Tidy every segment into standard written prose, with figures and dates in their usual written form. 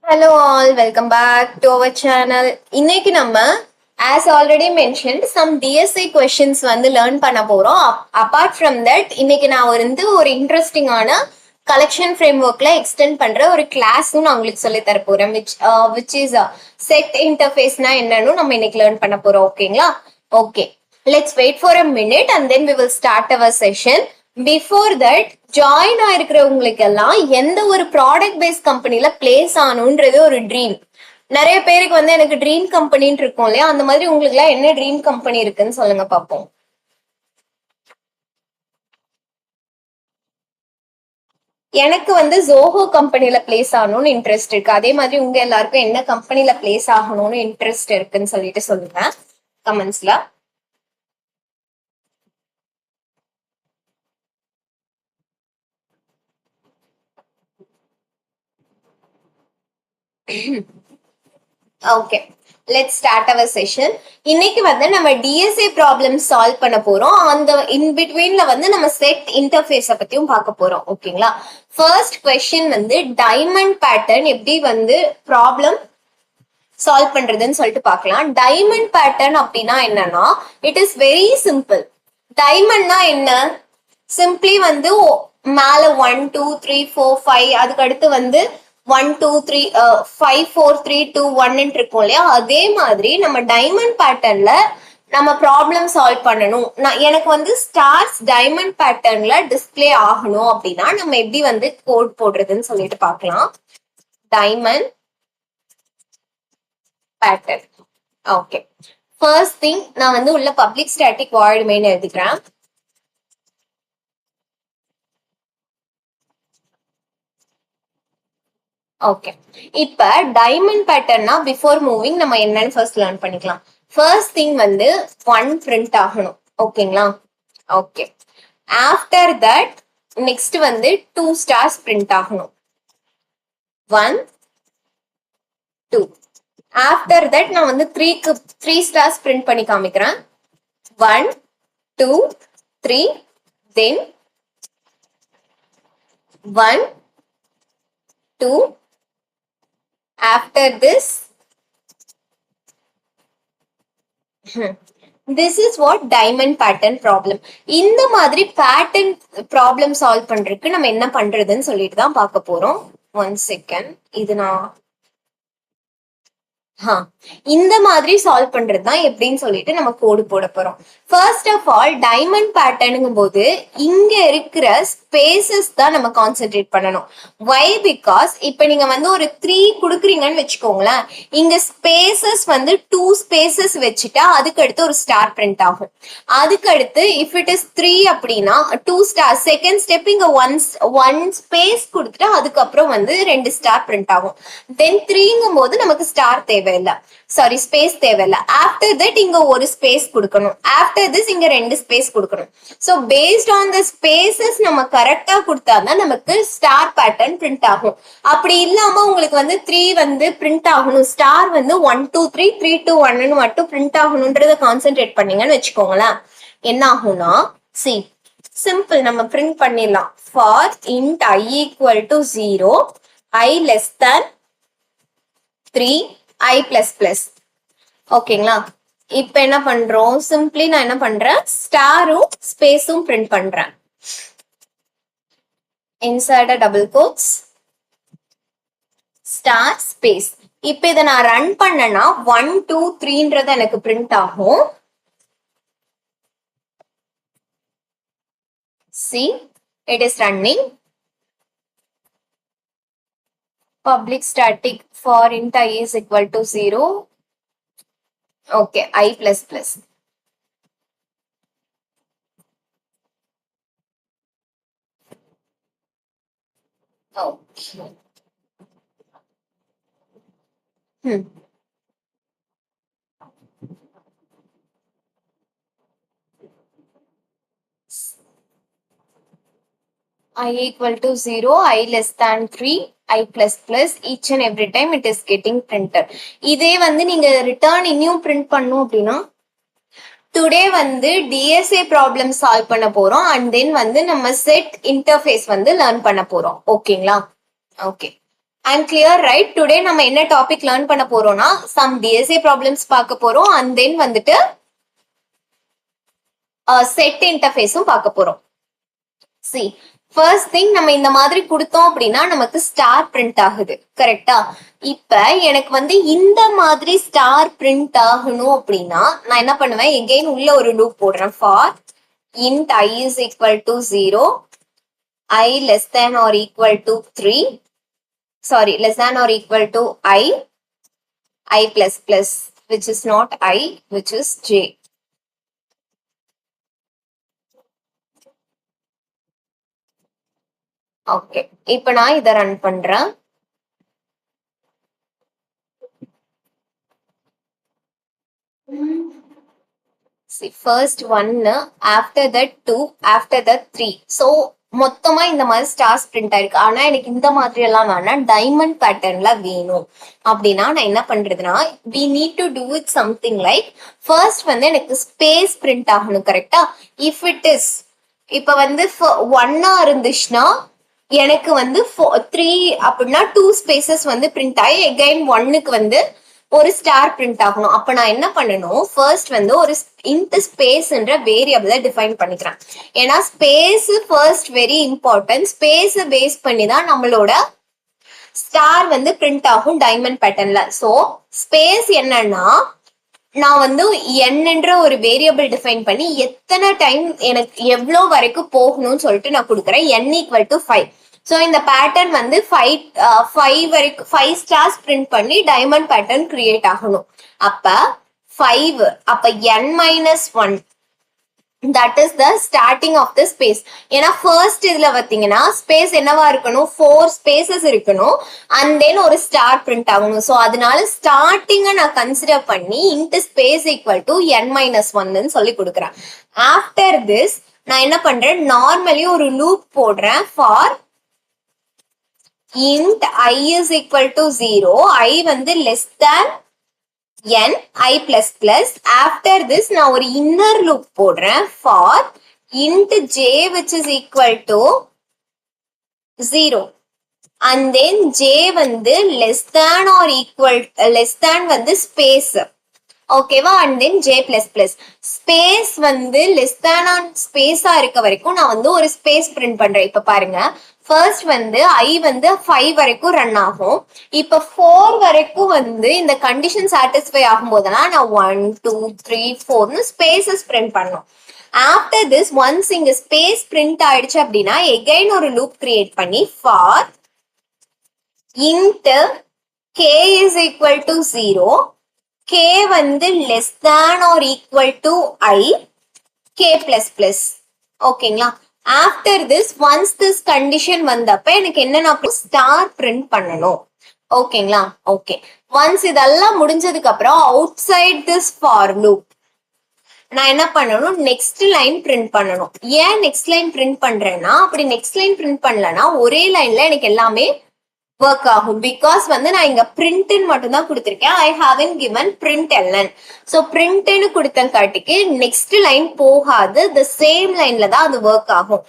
Hello all, welcome back to our channel. இன்னைக்கு நம்ம as already mentioned some DSA questions வந்து learn பண்ண போறோம். Apart from that, இன்னைக்கு நான் ஒரு இன்ட்ரெஸ்டிங்கான collection frameworkல extend பண்ற ஒரு கிளாஸும் நான் உங்களுக்கு சொல்லி தர போறேன் which is set interfaceனா என்னன்னு நம்ம இன்னைக்கு learn பண்ண போறோம். ஓகேங்களா? Okay. Let's wait for a minute and then we will start our session. Before that join ஆயிருக்கிறவங்களுக்கு எல்லாம் எந்த ஒரு ப்ராடக்ட் பேஸ்ட் கம்பெனில பிளேஸ் ஆகணும்ன்றது ஒரு ட்ரீம். நிறைய பேருக்கு வந்து எனக்கு ட்ரீம் கம்பெனின்னு இருக்கும் இல்லையா, அந்த மாதிரி உங்களுக்கு எல்லாம் என்ன ட்ரீம் கம்பெனி இருக்குன்னு சொல்லுங்க பாப்போம். எனக்கு வந்து ஜோஹோ கம்பெனில பிளேஸ் ஆகணும்னு இன்ட்ரெஸ்ட் இருக்கு. அதே மாதிரி உங்க எல்லாருக்கும் என்ன கம்பெனில பிளேஸ் ஆகணும்னு இன்ட்ரெஸ்ட் இருக்குன்னு சொல்லிட்டு சொல்லுங்க கமெண்ட்ஸ்ல. Okay, let's start our session. இன்னைக்கு வந்து நம்ம டிஎஸ்ஏ ப்ராப்ளம் சால்வ் பண்ண போறோம். அந்த இன் பிட்வீன்ல வந்து நம்ம செட் இன்டர்ஃபேஸ பத்தியும் பார்க்க போறோம். ஓகேங்களா? ஃபர்ஸ்ட் கொஸ்டின் வந்து டைமண்ட் பேட்டர்ன் எப்படி வந்து ப்ராப்ளம் சால்வ் பண்றதுன்னு சொல்லிட்டு பார்க்கலாம். டைமண்ட் பேட்டர்ன் அப்படின்னா என்னன்னா, இட் இஸ் வெரி சிம்பிள். டைமண்ட்னா என்ன? சிம்பிளி வந்து மேல 1 2 3 4 5 அதுக்கு அடுத்து வந்து 1 2 3 5 4 3 2 1 இருக்கும் இல்லையா, அதே மாதிரி நம்ம டைமண்ட் பேட்டர்ன்ல நம்ம ப்ராப்ளம் சால்வ் பண்ணணும். எனக்கு வந்து ஸ்டார்ஸ் டைமண்ட் பேட்டர்ன்ல டிஸ்பிளே ஆகணும் அப்படின்னா நம்ம எப்படி வந்து கோட் போடுறதுன்னு சொல்லிட்டு பார்க்கலாம். Diamond pattern. Okay, first thing நான் வந்து உள்ள பப்ளிக் ஸ்டாட்டிக் வாய்ட் மெயின் எழுதிக்கிறேன். ஓகே, இப்ப டைமண்ட் பேட்டர்னா பிஃபோர் மூவிங் நம்ம என்னன்னு ஃபர்ஸ்ட் லேர்ன் பண்ணிக்கலாம். ஃபர்ஸ்ட் திங் வந்து 1 பிரிண்ட் ஆகணும். ஓகேங்களா? ஓகே, ஆஃப்டர் தட் நெக்ஸ்ட் வந்து 2 ஸ்டார்ஸ் பிரிண்ட் ஆகணும். 1 2. ஆஃப்டர் தட் நான் வந்து 3 ஸ்டார்ஸ் பிரிண்ட் பண்ணி காமிக்கிறேன். 1 2 3, தென் 1 2. After this, this is what diamond pattern problem. இந்த மாதிரி பேட்டர்ன் ப்ராப்ளம் சால்வ் பண்றதுக்கு நம்ம என்ன பண்றதுன்னு சொல்லிட்டு தான் பார்க்க போறோம். 1 செகண்ட், இது நான் இந்த மாதிரி சால்வ் பண்றதுதான் எப்படின்னு சொல்லிட்டு நம்ம கோடு போட போறோம். ஃபர்ஸ்ட் ஆஃப் ஆல் டைமண்ட் பேட்டர்னுங்கும் போது இங்க இருக்கிற ஸ்பேசஸ் தான் நம்ம கான்சென்ட்ரேட் பண்ணணும். வை? பிகாஸ் இப்ப நீங்க வந்து ஒரு 3 குடுக்குறீங்கன்னு வச்சுக்கோங்களேன், இங்க ஸ்பேசஸ் வந்து 2 ஸ்பேசஸ் வச்சுட்டா அதுக்கு அடுத்து ஒரு ஸ்டார் பிரிண்ட் ஆகும். அதுக்கு அடுத்து இஃப் இட் இஸ் 3 அப்படின்னா 2 ஸ்டார். செகண்ட் ஸ்டெப் இங்க 1 ஸ்பேஸ் கொடுத்துட்டா அதுக்கப்புறம் வந்து 2 ஸ்டார் பிரிண்ட் ஆகும். தென் 3ங்கும் போது நமக்கு ஸ்டார் தேவை தேவையில்ல, சாரி ஸ்பேஸ் தேவையில்ல. ஆஃப்டர் தட் இங்க ஒரு ஸ்பேஸ் கொடுக்கணும். ஆஃப்டர் திஸ் இங்க 2 ஸ்பேஸ் கொடுக்கணும். So paste on the spaces நம்ம கரெக்டா கொடுத்தாதான் நமக்கு ஸ்டார் பேட்டர்ன் பிரிண்ட் ஆகும். அப்படி இல்லாம உங்களுக்கு வந்து 3 வந்து பிரிண்ட் ஆகணும், ஸ்டார் வந்து 1 2 3 3 2 1 மட்டும் பிரிண்ட் ஆகணும்ன்றத கான்சென்ட்ரேட் பண்ணீங்கன்னு வச்சுக்கோங்களேன், என்ன ஆகும்னா, சி சிம்பிள் நம்ம பிரிண்ட் பண்ணிடலாம். For int I equal to 0, I less than 3, I plus plus. ஓகேங்களா? இப்ப என்ன பண்றோம், சிம்பிளி நான் என்ன பண்றேன், ஸ்டாரும் ஸ்பேஸும் பிரிண்ட் பண்றேன். insert a double quotes star space. இப்ப இதை நான் ரன் பண்ணனா 1 2 3ன்றது எனக்கு பிரிண்ட் ஆகும். see, it is running. Public static for int I is equal to 0. Okay, I plus plus. Okay. I equal to 0, I less than 3, I plus plus, each and every time it is getting printed. இதே வந்து நீங்க return இன்னும் print பண்ணும் அப்படின்னா, today வந்து DSA problem solve பண்ண போறோம் and then வந்து நம்ம செட் இன்டர்ஃபேஸ் வந்து லேர்ன் பண்ண போறோம். ஓகேங்களா? Okay, I'm clear, right? Today நம்ம என்ன டாபிக் லேர்ன் பண்ண போறோம்னா some DSA problems பார்க்க போறோம் and then வந்துட்டு செட் இன்டர்ஃபேஸும் பார்க்க போறோம். See, ஃபர்ஸ்ட் திங் நம்ம இந்த மாதிரி கொடுத்தோம் அப்படின்னா நமக்கு ஸ்டார் பிரிண்ட் ஆகுது, கரெக்டா? இப்ப எனக்கு வந்து இந்த மாதிரி ஸ்டார் பிரிண்ட் ஆகணும் அப்படின்னா நான் என்ன பண்ணுவேன், எகெயின் உள்ள ஒரு லூப் போடுறேன். For int I is equal to 0, I less than or equal to 3, sorry, less than or equal to I plus plus, which is not I, which is J. Okay, இப்ப நான் இதை run பண்றேன். See, first 1, after that 2, after that 3. So மொத்தமா இந்த மாதிரி stars print ஆயிருக்கு. ஆனா எனக்கு இந்த மாதிரி எல்லாம் வேணாம், டைமண்ட் பேட்டர்ன்ல வேணும் அப்படின்னா நான் என்ன பண்றதுன்னா, we need to do it something like, first வந்து எனக்கு ஸ்பேஸ் பிரிண்ட் ஆகணும், கரெக்டா? if it is, இப்ப வந்து 1 இருந்துச்சுன்னா எனக்கு வந்து 3 அப்படின்னா 2 ஸ்பேசஸ் வந்து பிரிண்ட் ஆகி எகைன் 1க்கு வந்து ஒரு ஸ்டார் பிரிண்ட் ஆகணும். அப்ப நான் என்ன பண்ணணும், ஃபர்ஸ்ட் வந்து ஒரு இன்ட் ஸ்பேஸ்ன்ற வேரியபிளை டிஃபைன் பண்ணிக்கிறேன். ஏன்னா space first very important. Space base பண்ணி தான் நம்மளோட ஸ்டார் வந்து பிரிண்ட் ஆகும் டைமண்ட் பேட்டர்ன்ல. சோ ஸ்பேஸ் என்னன்னா, நான் வந்து என்ற ஒரு வேரியபிள் டிஃபைன் பண்ணி எத்தனை டைம் எனக்கு எவ்வளவு வரைக்கும் போகணும்னு சொல்லிட்டு நான் கொடுக்குறேன். n equal to 5. ஸோ இந்த பேட்டர்ன் வந்து 5 வரைக்கும் 5 ஸ்டார்ஸ் பிரிண்ட் பண்ணி டைமண்ட் பேட்டர்ன் கிரியேட் ஆகணும். அப்ப 5, அப்ப n-1, that is the starting of the space. ஏன்னா ஃபர்ஸ்ட் இதுல பாத்தீங்கன்னா ஸ்பேஸ் என்னவா இருக்கணும், 4 ஸ்பேசஸ் இருக்கணும் and then ஒரு ஸ்டார் பிரிண்ட் ஆகணும். ஸோ அதனால ஸ்டார்டிங்க நான் கன்சிடர் பண்ணி int space equal to n-1 சொல்லி கொடுக்குறேன். ஆஃப்டர் திஸ் நான் என்ன பண்றேன், நார்மலி ஒரு லூப் போடுறேன். For int I is equal to 0, I வந்து less than n I plus plus. After this நான் ஒரு இன்னர் லூப் போடுறேன். for int j which is equal to 0 and then j வந்து less than or equal less than வந்து space, ஓகேவா? And then J plus plus. Space வந்து less than on ஸ்பேஸா இருக்க வரைக்கும் நான் வந்து ஒரு ஸ்பேஸ் பிரிண்ட் பண்றேன். இப்ப பாருங்க, ஃபர்ஸ்ட் வந்து ஐ வந்து 5 வரைக்கும் ரன் ஆகும். இப்ப 4 வரைக்கும் வந்து இந்த கண்டிஷன் சாட்டிஸ்ஃபை ஆகும் போதெல்லாம் நான் 1 2 3 4 ஸ்பேசஸ் பிரிண்ட் பண்ணும். ஆஃப்டர் திஸ் ஒன்ஸ் இங்க ஸ்பேஸ் பிரிண்ட் ஆயிடுச்சு அப்படின்னா எகைன் ஒரு லூப் கிரியேட் பண்ணி for int k is equal to 0, k வந்து less than or equal to I, k plus plus. ஓகேங்களா? After this once this condition வந்தப்ப எனக்கு என்ன ஸ்டார் பிரிண்ட் பண்ணணும். ஓகேங்களா? ஓகே, ஒன்ஸ் இதெல்லாம் முடிஞ்சதுக்கு அப்புறம் outside this for loop நான் என்ன பண்ணணும், நெக்ஸ்ட் லைன் பிரிண்ட் பண்ணணும். ஏன் நெக்ஸ்ட் லைன் பிரிண்ட் பண்றேன்னா, அப்படி நெக்ஸ்ட் லைன் பிரிண்ட் பண்ணலன்னா ஒரே லைன்ல எனக்கு எல்லாமே ஒர்க் ஆகும். பிகாஸ் வந்து நான் இங்க பிரிண்ட்னு மட்டும் தான் கொடுத்திருக்கேன். I have given print L N. So பிரிண்ட்னு கொடுத்த காட்டிக்கு நெக்ஸ்ட் லைன் போகாது, த சேம் லைன்ல தான் அது ஒர்க் ஆகும்.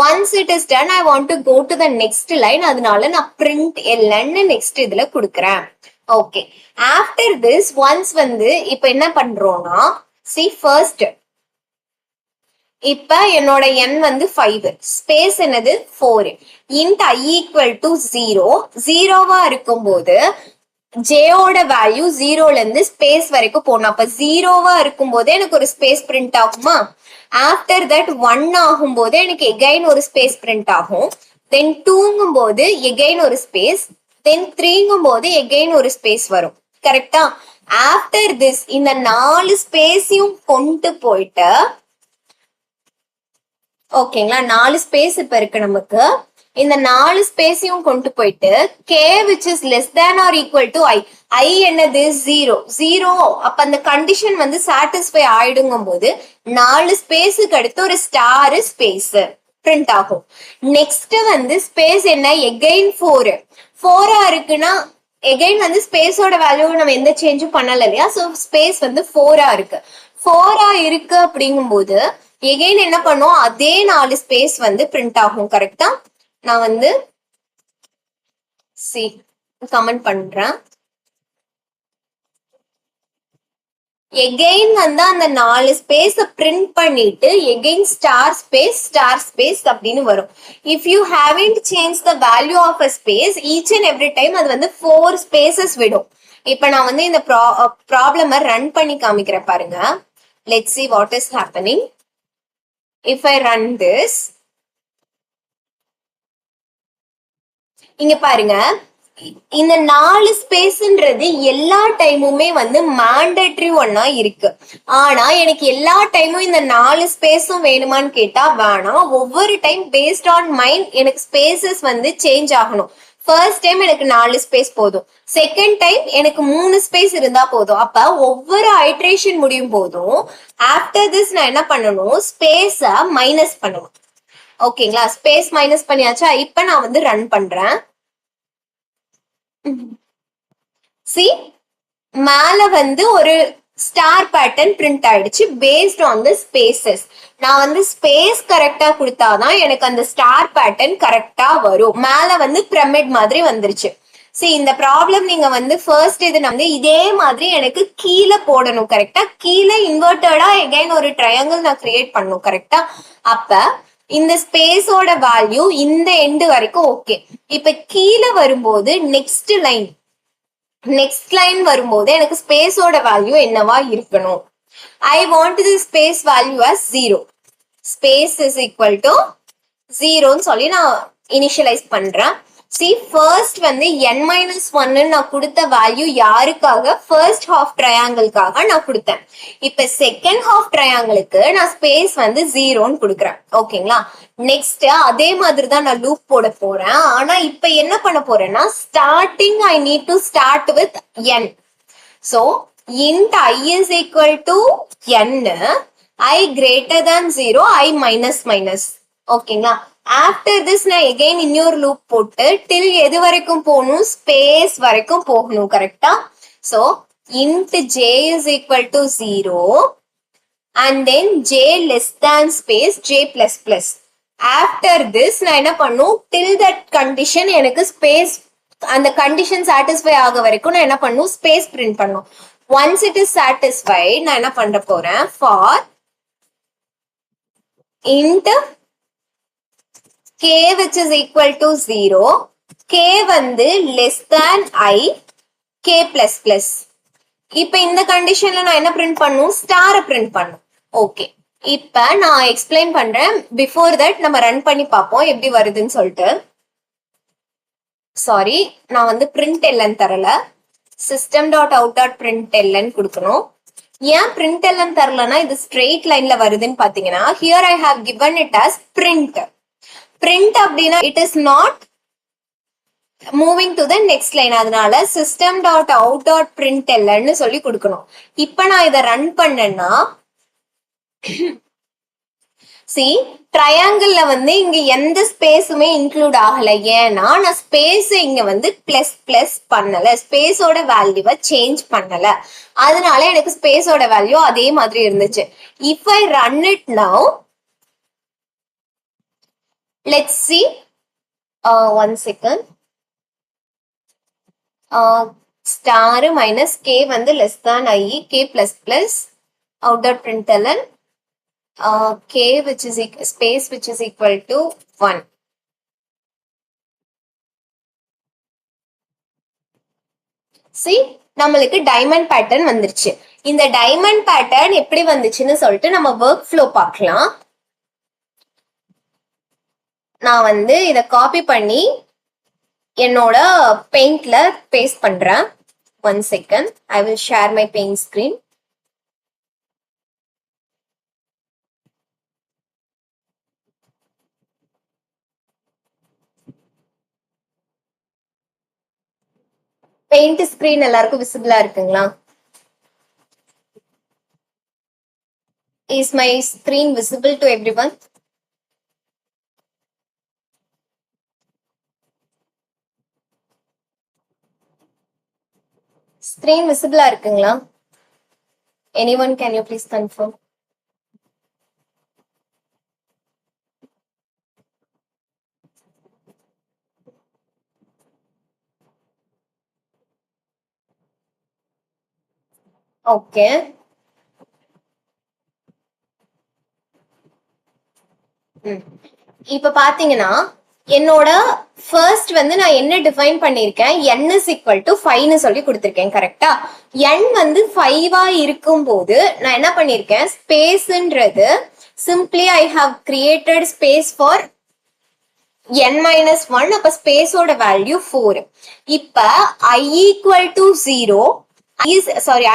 Once it is done I want to go to the next line, அதனால நான் பிரிண்ட் எல்என்னு நெக்ஸ்ட் இதுல கொடுக்குறேன். ஓகே, ஆஃப்டர் திஸ் ஒன்ஸ் வந்து இப்ப என்ன பண்றோம்னா, சி ஃபர்ஸ்ட் இப்ப என்னோட n வந்து 5, ஸ்பேஸ் என்னது 4, int I equal to 0, 0வா இருக்கும்போது ஜேயோட வேல்யூ 0ல இருந்து ஸ்பேஸ் வரைக்கும் போகணும். அப்ப 0வா இருக்கும் போதே எனக்கு ஒரு ஸ்பேஸ் பிரிண்ட் ஆகுமா? ஆஃப்டர் தட் 1 ஆகும் போது எனக்கு எகைன் ஒரு ஸ்பேஸ் பிரிண்ட் ஆகும். தென் 2ங்கும் போது எகைன் ஒரு ஸ்பேஸ், தென் 3ங்கும் போது எகைன் ஒரு ஸ்பேஸ் வரும், கரெக்டா? ஆஃப்டர் திஸ் இந்த 4 ஸ்பேஸையும் கொண்டு போயிட்டு, ஓகேங்களா, 4 ஸ்பேஸ் இப்ப இருக்கு நமக்கு. இந்த 4 ஸ்பேஸையும் கொண்டு போயிட்டு k which is less than or equal to I, I என்னது 0, அப்ப அந்த கண்டிஷன் வந்து சாட்டிஸ்ஃபை ஆயிடுங்கும் போது 4 ஸ்பேஸுக்கு அடுத்து ஒரு ஸ்டார் ஸ்பேஸ் பிரிண்ட் ஆகும். நெக்ஸ்ட் வந்து ஸ்பேஸ் என்ன, எகைன் 4 இருக்குன்னா எகைன் வந்து ஸ்பேஸோட வேல்யூ நம்ம எந்த சேஞ்சும் பண்ணல இல்லையா? சோ ஸ்பேஸ் வந்து 4 இருக்கு அப்படிங்கும் போது எகைன் என்ன பண்ணும், அதே 4 ஸ்பேஸ் வந்து பிரிண்ட் ஆகும், கரெக்டா? நான் வந்து சி கமெண்ட் பண்றேன். எகெயின் வந்து அந்த 4 ஸ்பேஸ் பிரிண்ட் பண்ணிட்டு எகெயின் ஸ்டார் ஸ்பேஸ் அப்படின்னு வரும். If you haven't change the value of a space each and every time அது வந்து 4 ஸ்பேசஸ் விடும். இப்ப நான் வந்து இந்த ப்ராப்ளம ரன் பண்ணி காமிக்கிறேன் பாருங்க. Let's see what is happening. If I run this, இங்க பாருங்க, இந்த 4 ஸ்பேஸ்ன்றது எல்லா டைமுமே வந்து மேண்டேட்டரி ஒன்னா இருக்கு. ஆனா எனக்கு எல்லா டைமும் இந்த 4 ஸ்பேஸும் வேணுமான்னு கேட்டா வேணாம். ஒவ்வொரு டைம் பேஸ்ட் ஆன் மைண்ட் எனக்கு ஸ்பேசஸ் வந்து சேஞ்ச் ஆகணும். ஃபர்ஸ்ட் டைம் எனக்கு 4 ஸ்பேஸ் போதும், செகண்ட் டைம் எனக்கு 3 ஸ்பேஸ் இருந்தா போதும். அப்ப ஒவ்வொரு ஐட்ரேஷன் முடியும் போதும் ஆஃப்டர் திஸ் நான் என்ன பண்ணணும், ஸ்பேஸ மைனஸ் பண்ணணும். ஓகேங்களா, ஸ்பேஸ் மைனஸ் பண்ணியாச்சா? இப்ப நான் வந்து ரன் பண்றேன். சி, மேல வந்து ஒரு ஸ்டார் பேட்டர்ன் பிரிண்ட் ஆயிடுச்சு பேஸ்ட் ஆன் தி ஸ்பேசஸ். நான் வந்து ஸ்பேஸ் கரெக்டா கொடுத்தாதான் எனக்கு அந்த ஸ்டார் பேட்டர்ன் கரெக்டா வரும். மேல வந்து பிரமிட் மாதிரி வந்துருச்சு. சரி, இந்த ப்ராப்ளம் நீங்க வந்து ஃபர்ஸ்ட் இது வந்து இதே மாதிரி எனக்கு கீழே போடணும். கரெக்டா கீழே இன்வெர்டடா எகைன் ஒரு ட்ரையாங்கிள் நான் கிரியேட் பண்ணணும். கரெக்டா? அப்ப இந்த ஸ்பேஸோட வேல்யூ இந்த எண்டு வரைக்கும் ஓகே. இப்ப கீழே வரும்போது நெக்ஸ்ட் லைன் வரும்போது எனக்கு ஸ்பேஸோட வேல்யூ என்னவா இருக்கணும்? I want the space value as 0. Space is equal to 0ன்னு சொல்லி நான் இனிஷியலைஸ் பண்றேன். சி, ஃபர்ஸ்ட் வந்து n-1 நான் கொடுத்த வேல்யூ யாருக்காக? ஃபர்ஸ்ட் ஹாஃப் ட்ரையாங்கிள்காக நான் கொடுத்தேன். இப்ப செகண்ட் ஹாஃப் ட்ரையாங்கிளுக்கு நான் ஸ்பேஸ் வந்து 0ன்னு கொடுக்குறேன். ஓகேங்களா? நெக்ஸ்ட் அதே மாதிரி தான் நான் லூப் போட போறேன். ஆனா இப்ப என்ன பண்ண போறேன்னா, starting I need to start with n. So int I is equal to n, I greater than 0, I minus minus. ஓகேங்களா? ஆஃப்டர் திஸ் நான் எகெயின் இன்னொரு லூப் போட்டு டில் எது வரைக்கும் போகணும்? ஸ்பேஸ் வரைக்கும் போகணும். கரெக்டா? So int j is equal to 0 and then j less than space j plus plus. After this நான் என்ன பண்ணும், டில் தட் கண்டிஷன் எனக்கு ஸ்பேஸ் அந்த கண்டிஷன் சாட்டிஸ்ஃபை ஆக வரைக்கும் நான் என்ன பண்ணும், ஸ்பேஸ் பிரிண்ட் பண்ணும். ஒன்ஸ் இட் இஸ் சாட்டிஸ்ஃபைட் நான் என்ன பண்ண போறேன், for int k which is equal to 0, k வந்து less than I, k plus plus. இப்ப இந்த கண்டிஷன்ல நான் என்ன பிரிண்ட் பண்ணும், ஸ்டார் பிரிண்ட் பண்ணும். ஓகே, இப்ப நான் எக்ஸ்பிளைன் பண்றேன். பிஃபோர் தட் நம்ம ரன் பண்ணி பார்ப்போம் எப்படி வருதுன்னு சொல்லிட்டு. சாரி, நான் வந்து பிரிண்ட் எல்என் தரல, system.out.println கொடுக்கணும். ஏன் பிரிண்ட் எல்என் தரலன்னா இது ஸ்ட்ரெயிட் லைன்ல வருதுன்னு பாத்தீங்கன்னா, here I have given it as print. print அப்படின்னா it is not moving to the next line. அதனால system.out.println சொல்லி கொடுக்கணும். இப்ப நான் இதை ரன் பண்ணேன்னா, சி, ட்ரையாங்கிள்ல வந்து இங்க எந்த ஸ்பேஸுமே இன்க்ளூட் ஆகல. ஏன்னா நான் ஸ்பேஸ் இங்க வந்து பிளஸ் பிளஸ் பண்ணல, ஸ்பேஸோட வேல்யூவை சேஞ்ச் பண்ணல. அதனால எனக்கு ஸ்பேஸோட வேல்யூ அதே மாதிரி இருந்துச்சு. If I run it now, let's see, one second. Star minus K வந்து லெஸ் தான் I, K plus plus out.println k which is space which is equal to 1. See, நம்மளுக்கு டைமண்ட் பேட்டர்ன் வந்துருச்சு. இந்த டைமண்ட் பேட்டர்ன் எப்படி வந்துச்சுன்னு சொல்லிட்டு நம்ம work flow பார்க்கலாம். நான் வந்து இதை காப்பி பண்ணி என்னோட பெயிண்ட்ல பேஸ்ட் பண்றேன். One second, I will share my paint screen. Paint screen எல்லாருக்கும் விசிபிளா இருக்குங்களா? Is my screen visible to everyone? Screen விசிபிளா இருக்குங்களா? Anyone, can you please confirm? Okay. இப்ப பாத்தீங்கன்னா என்னோட ஃபர்ஸ்ட் வந்து நான் என்ன டிஃபைன் பண்ணிருக்கேன், n is equal to 5ன்னு சொல்லி கொடுத்திருக்கேன். கரெக்டா? n வந்து 5ஆ இருக்கும்போது நான் என்ன பண்ணிருக்கேன், ஸ்பேஸ்ன்றது simply I have created space for n-1. அப்ப ஸ்பேஸோட வேல்யூ 4. இப்ப I equal to 0,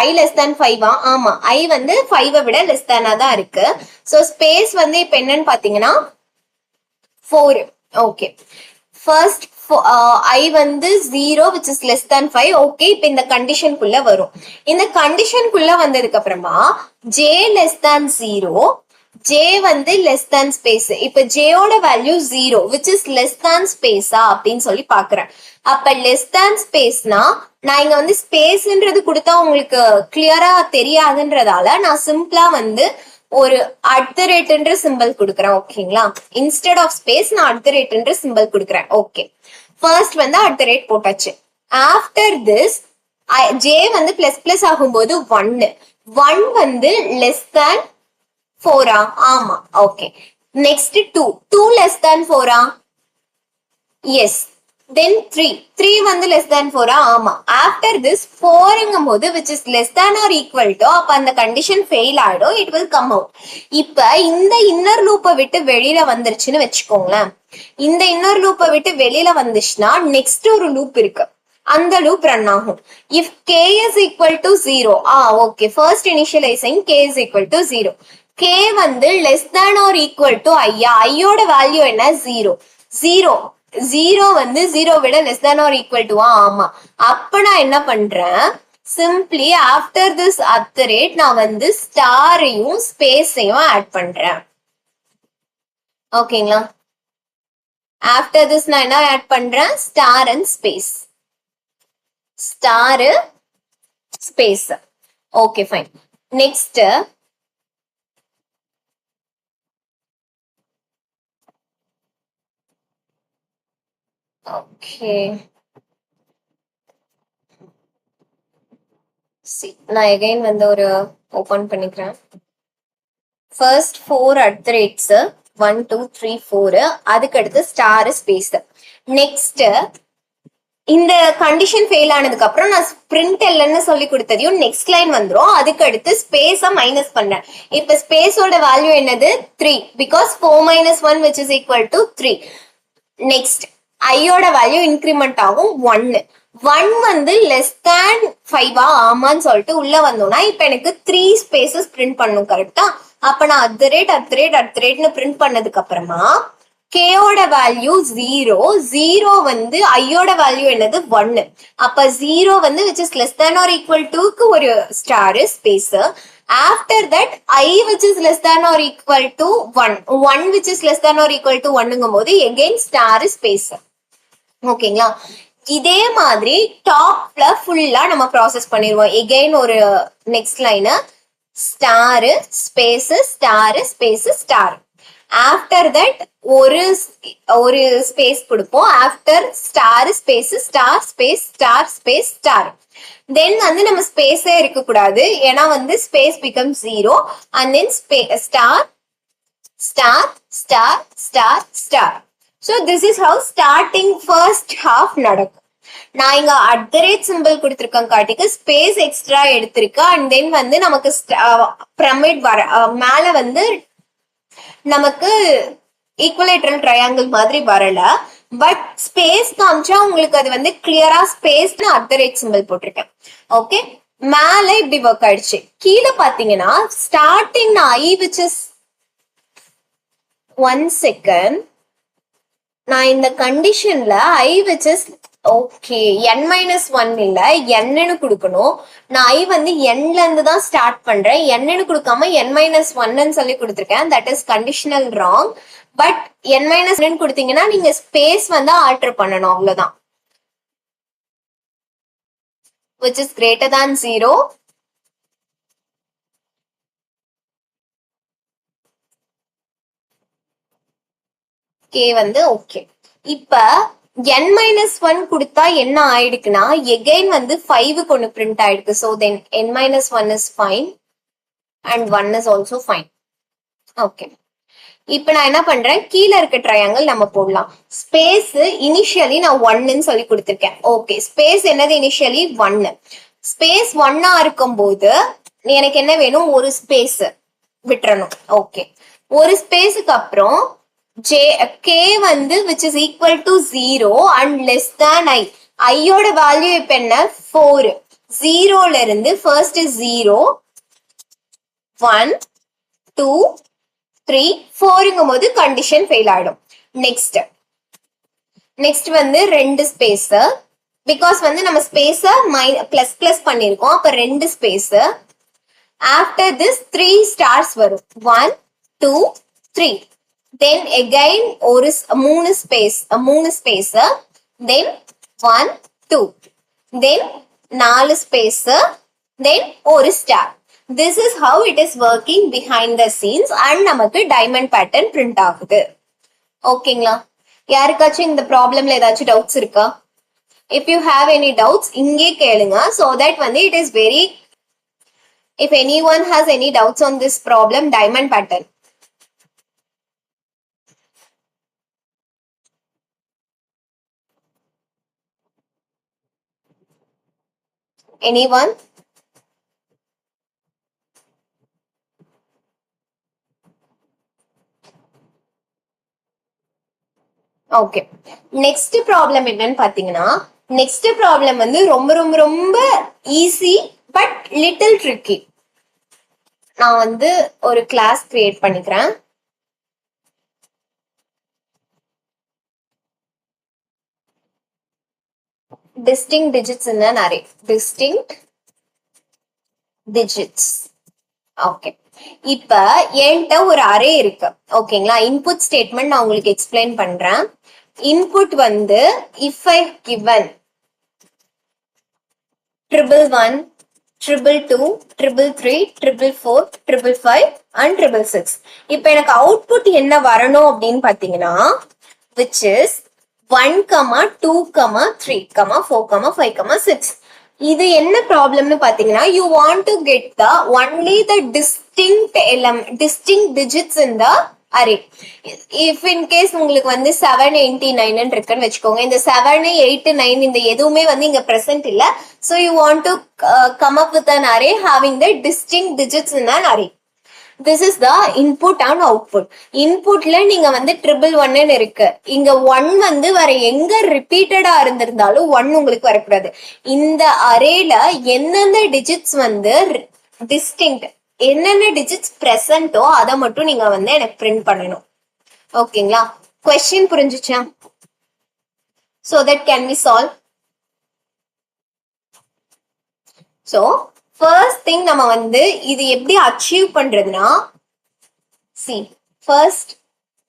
I less than 5. ஆமா, I வந்து 5 விட less than தான் இருக்கு. சோ ஸ்பேஸ் வந்து இப்ப என்னன்னு பாத்தீங்கன்னா 4. ஓகே. ஃபர்ஸ்ட் I வந்து 0 which is less than 5. Okay, இப்ப இந்த கண்டிஷனுக்குள்ள வரும். இந்த கண்டிஷனுக்குள்ள வந்ததுக்கு அப்புறமா j less than 0, j வந்து less than space. இப்ப j ஓட value 0 which is less than space அப்படின்னு சொல்லி பாக்குறேன். அப்ப less than spaceனா நான் இங்க வந்து ஸ்பேஸ்ன்றது கொடுத்தா உங்களுக்கு கிளியரா தெரியாதுன்றதால நான் சிம்பிளா வந்து ஒரு @ சிம்பிள் கொடுக்குறேன். ஓகேங்களா? இன்ஸ்டெட் ஆஃப் ஸ்பேஸ் நான் @ சிம்பிள் கொடுக்குறேன். ஓகே, ஃபர்ஸ்ட் வந்து @ போட்டாச்சு. ஆஃப்டர் திஸ் j வந்து பிளஸ் பிளஸ் ஆகும்போது 1 வந்து லெஸ் தேன் 4. ஆமா, okay. Next 2 less than 4. Yes. Then 3 வந்து லெஸ் தேன் 4. ஆமா. ஆஃப்டர் திஸ் 4ங்கும் போது which is less than or equal to, அப்ப அந்த கண்டிஷன் ஃபெயில் ஆயிடும். It will come out. இப்ப இந்த இன்னர் லூப்பை விட்டு வெளியில வந்துருச்சுன்னு வச்சுக்கோங்களேன். இந்த இன்னர் லூப்பை விட்டு வெளியில வந்துச்சுன்னா நெக்ஸ்ட் ஒரு லூப் இருக்கு, அந்த லூப் ரன் ஆகும். If k is equal to 0, okay, first initializing k is equal to 0. k வந்து less than or equal to ஐயோட வேல்யூ என்ன, 0 வந்து 0 விட less than or equal to. ஆமா, அப்ப நான் என்ன பண்றேன், சிம்பிளி ஆஃப்டர் திஸ் @ நான் வந்து ஸ்டாரையும் ஸ்பேஸையும் ஆட் பண்றேன். ஓகேங்களா? ஆஃப்டர் திஸ் நான் என்ன ஆட் பண்றேன், star and space. Star space. Okay, fine. Next okay, நான் எகைன் வந்து ஒரு ஓபன் பண்ணிக்கிறேன். ஃபர்ஸ்ட் 4 @ 1 2 3 4, அதுக்கு அடுத்து ஸ்டார் ஸ்பேஸ். நெக்ஸ்ட் இந்த கண்டிஷன் ஃபெயில் ஆனதுக்கு அப்புறம் நான் பிரிண்ட் எல்ன்னு சொல்லி கொடுத்ததையும் நெக்ஸ்ட் லைன் வந்துரும். அதுக்கு அடுத்து ஸ்பேஸ மைனஸ் பண்றேன். இப்ப ஸ்பேஸோட வேல்யூ என்னது, 3, because 4 - 1 which is equal to 3. Next ஐயோட வேல்யூ இன்க்ரிமெண்ட் ஆகும் 1 வந்து லெஸ் தேன் 5. ஆமான்னு சொல்லிட்டு உள்ள வந்தோம்னா இப்ப எனக்கு 3 ஸ்பேசஸ் பிரிண்ட் பண்ணும். கரெக்டா? அப்ப நான் @@@ன்னு பிரிண்ட் பண்ணதுக்கு அப்புறமா கேயோட வேல்யூ 0 வந்து ஐயோட வேல்யூ என்னது 1. அப்ப 0 வந்து which is less than or equal to க்கு ஒரு star space. After that I which is less than or equal to 1 which is less than or equal to 1ங்கும் போது எகைன் ஸ்டார் ஸ்பேஸ். ஓகேங்களா? இதே மாதிரி டாப்ல ஃபுல்லா நம்ம ப்ராசஸ் பண்ணிடுவோம். எகைன் ஒரு next line star space star space star. After that ஒரு ஸ்பேஸ் கொடுப்போம். After star space star space star space star. Then வந்து நம்ம ஸ்பேஸே இருக்க கூடாது, ஏன்னா வந்து space become 0 and then star star star star star. So this is how starting first half நடக்கும். நான் இங்க @ சிம்பிள் கொடுத்திருக்கேன் காட்டிக்கு ஸ்பேஸ் எக்ஸ்ட்ரா எடுத்திருக்கேன். அண்ட் தென் வந்து நமக்கு பிரமிட் வர மேல வந்து நமக்கு ஈக்குவலேட்டரல் ட்ரையாங்கிள் மாதிரி வரல. பட் ஸ்பேஸ் காமிச்சா உங்களுக்கு அது வந்து கிளியரா ஸ்பேஸ் @ சிம்பிள் போட்டிருக்கேன். ஓகே, மேல இப்படி ஒர்க் ஆயிடுச்சு. கீழே பாத்தீங்கன்னா starting I which is 1 second, நான் இந்த கண்டிஷன்ல I which is okay n-1 இல்ல n கொடுக்கணும். நான் I வந்து nல இருந்து தான் ஸ்டார்ட் பண்றேன். n கொடுக்காம n-1 சொல்லி கொடுத்திருக்கேன். That is conditional wrong. But n-1 கொடுத்தீங்கன்னா நீங்க ஸ்பேஸ் வந்து ஆல்டர் பண்ணணும், அவ்வளவுதான். which is greater than 0. k வந்து ஓகே. இப்ப n-1 கொடுத்தா என்ன ஆயிடுக்குன்னா எகைன் வந்து 5 ஒன்னு பிரிண்ட் ஆயிடுக்கு. So then n-1 is fine and 1 is also fine. Okay, இப்ப நான் என்ன பண்றேன், கீழே இருக்க ட்ரையாங்கிள் நம்ம போடலாம். ஸ்பேஸ் இனிஷியலி நான் 1ன்னு சொல்லி கொடுத்துருக்கேன். ஓகே, ஸ்பேஸ் என்னது இனிஷியலி 1. ஸ்பேஸ் 1ஆ இருக்கும்போது எனக்கு என்ன வேணும், ஒரு ஸ்பேஸ் விட்டுறணும். ஓகே, ஒரு ஸ்பேஸுக்கு அப்புறம் k வந்து which is equal to 0 and less than i. ஐயோட வேல்யூ இப்ப என்ன, 4. 0ல இருந்து ஃபர்ஸ்ட் 0 1 2 3 4ங்கும் போது கண்டிஷன் ஃபெயில் ஆயிடும். நெக்ஸ்ட் வந்து ரெண்டு ஸ்பேஸ், பிகாஸ் வந்து நம்ம ஸ்பேஸ பிளஸ் பிளஸ் பண்ணிருக்கோம், அப்ப ரெண்டு ஸ்பேஸ். ஆஃப்டர் திஸ் 3 ஸ்டார்ஸ் வரும், 1 2 3. தென் எகைன் ஒரு மூணு ஸ்பேஸ், தென் 1 2, தென் 4 ஸ்பேஸ், தென் ஒரு star. This is how it is working behind the scenes and நமக்கு டைமண்ட் பேட்டர்ன் பிரிண்ட் ஆகுது. ஓகேங்களா? யாருக்காச்சும் இந்த ப்ராப்ளம்ல ஏதாச்சும் டவுட்ஸ் இருக்கா? If you have any doubts இங்கே கேளுங்க, so that வந்து it is very, if anyone has any doubts on this problem, diamond pattern. Anyone? Okay, next problem என்னன்னு பாத்தீங்கன்னா, நெக்ஸ்ட் ப்ராப்ளம் வந்து ரொம்ப ரொம்ப ரொம்ப ஈஸி பட் லிட்டில் ட்ரிக்கி. நான் வந்து ஒரு கிளாஸ் கிரியேட் பண்ணிக்கிறேன். distinct digits in an array. distinct digits. Okay, இப்ப என்கிட்ட ஒரு அரே இருக்கு. ஓகேங்களா? இன்புட் ஸ்டேட்மெண்ட் நான் உங்களுக்கு எக்ஸ்பிளைன் பண்றேன். இன்புட் வந்து if I given 111 222 333 444 555 and 666. இப்ப எனக்கு அவுட்புட் என்ன வரணும் அப்படின்னு பாத்தீங்கன்னா, which is 1, 2, 3, 4, 5, 6. இது என்ன ப்ராப்ளம்னு பாத்தீங்கன்னா, you want to get the only the distinct digits in the array. if in case உங்களுக்கு வந்து 789 இருக்குன்னு வச்சுக்கோங்க, இந்த 7 8 9 இந்த எதுவுமே வந்து இங்க பிரசன்ட் இல்ல. so you want to come up with an array having the distinct digits in an array. this is the input and output. இன்புட்ல நீங்க வந்து 111 இருக்கு, இங்க 1 வந்து வர எங்க ரிப்பீட்டடா இருந்திருந்தாலும் 1 உங்களுக்கு வரக்கூடாது. இந்த அரேல எந்தெந்த டிஜிட்ஸ் வந்து டிஸ்டிங்க்ட், என்னென்ன டிஜிட்ஸ் பிரசன்ட்டோ அதை மட்டும் நீங்க வந்து எனக்கு பிரிண்ட் பண்ணணும். ஓகேங்களா? கொஸ்டின் புரிஞ்சுச்சா? so that can we solve. so first thing நம்ம வந்து இது எப்படி அச்சீவ் பண்றதுன்னா, see first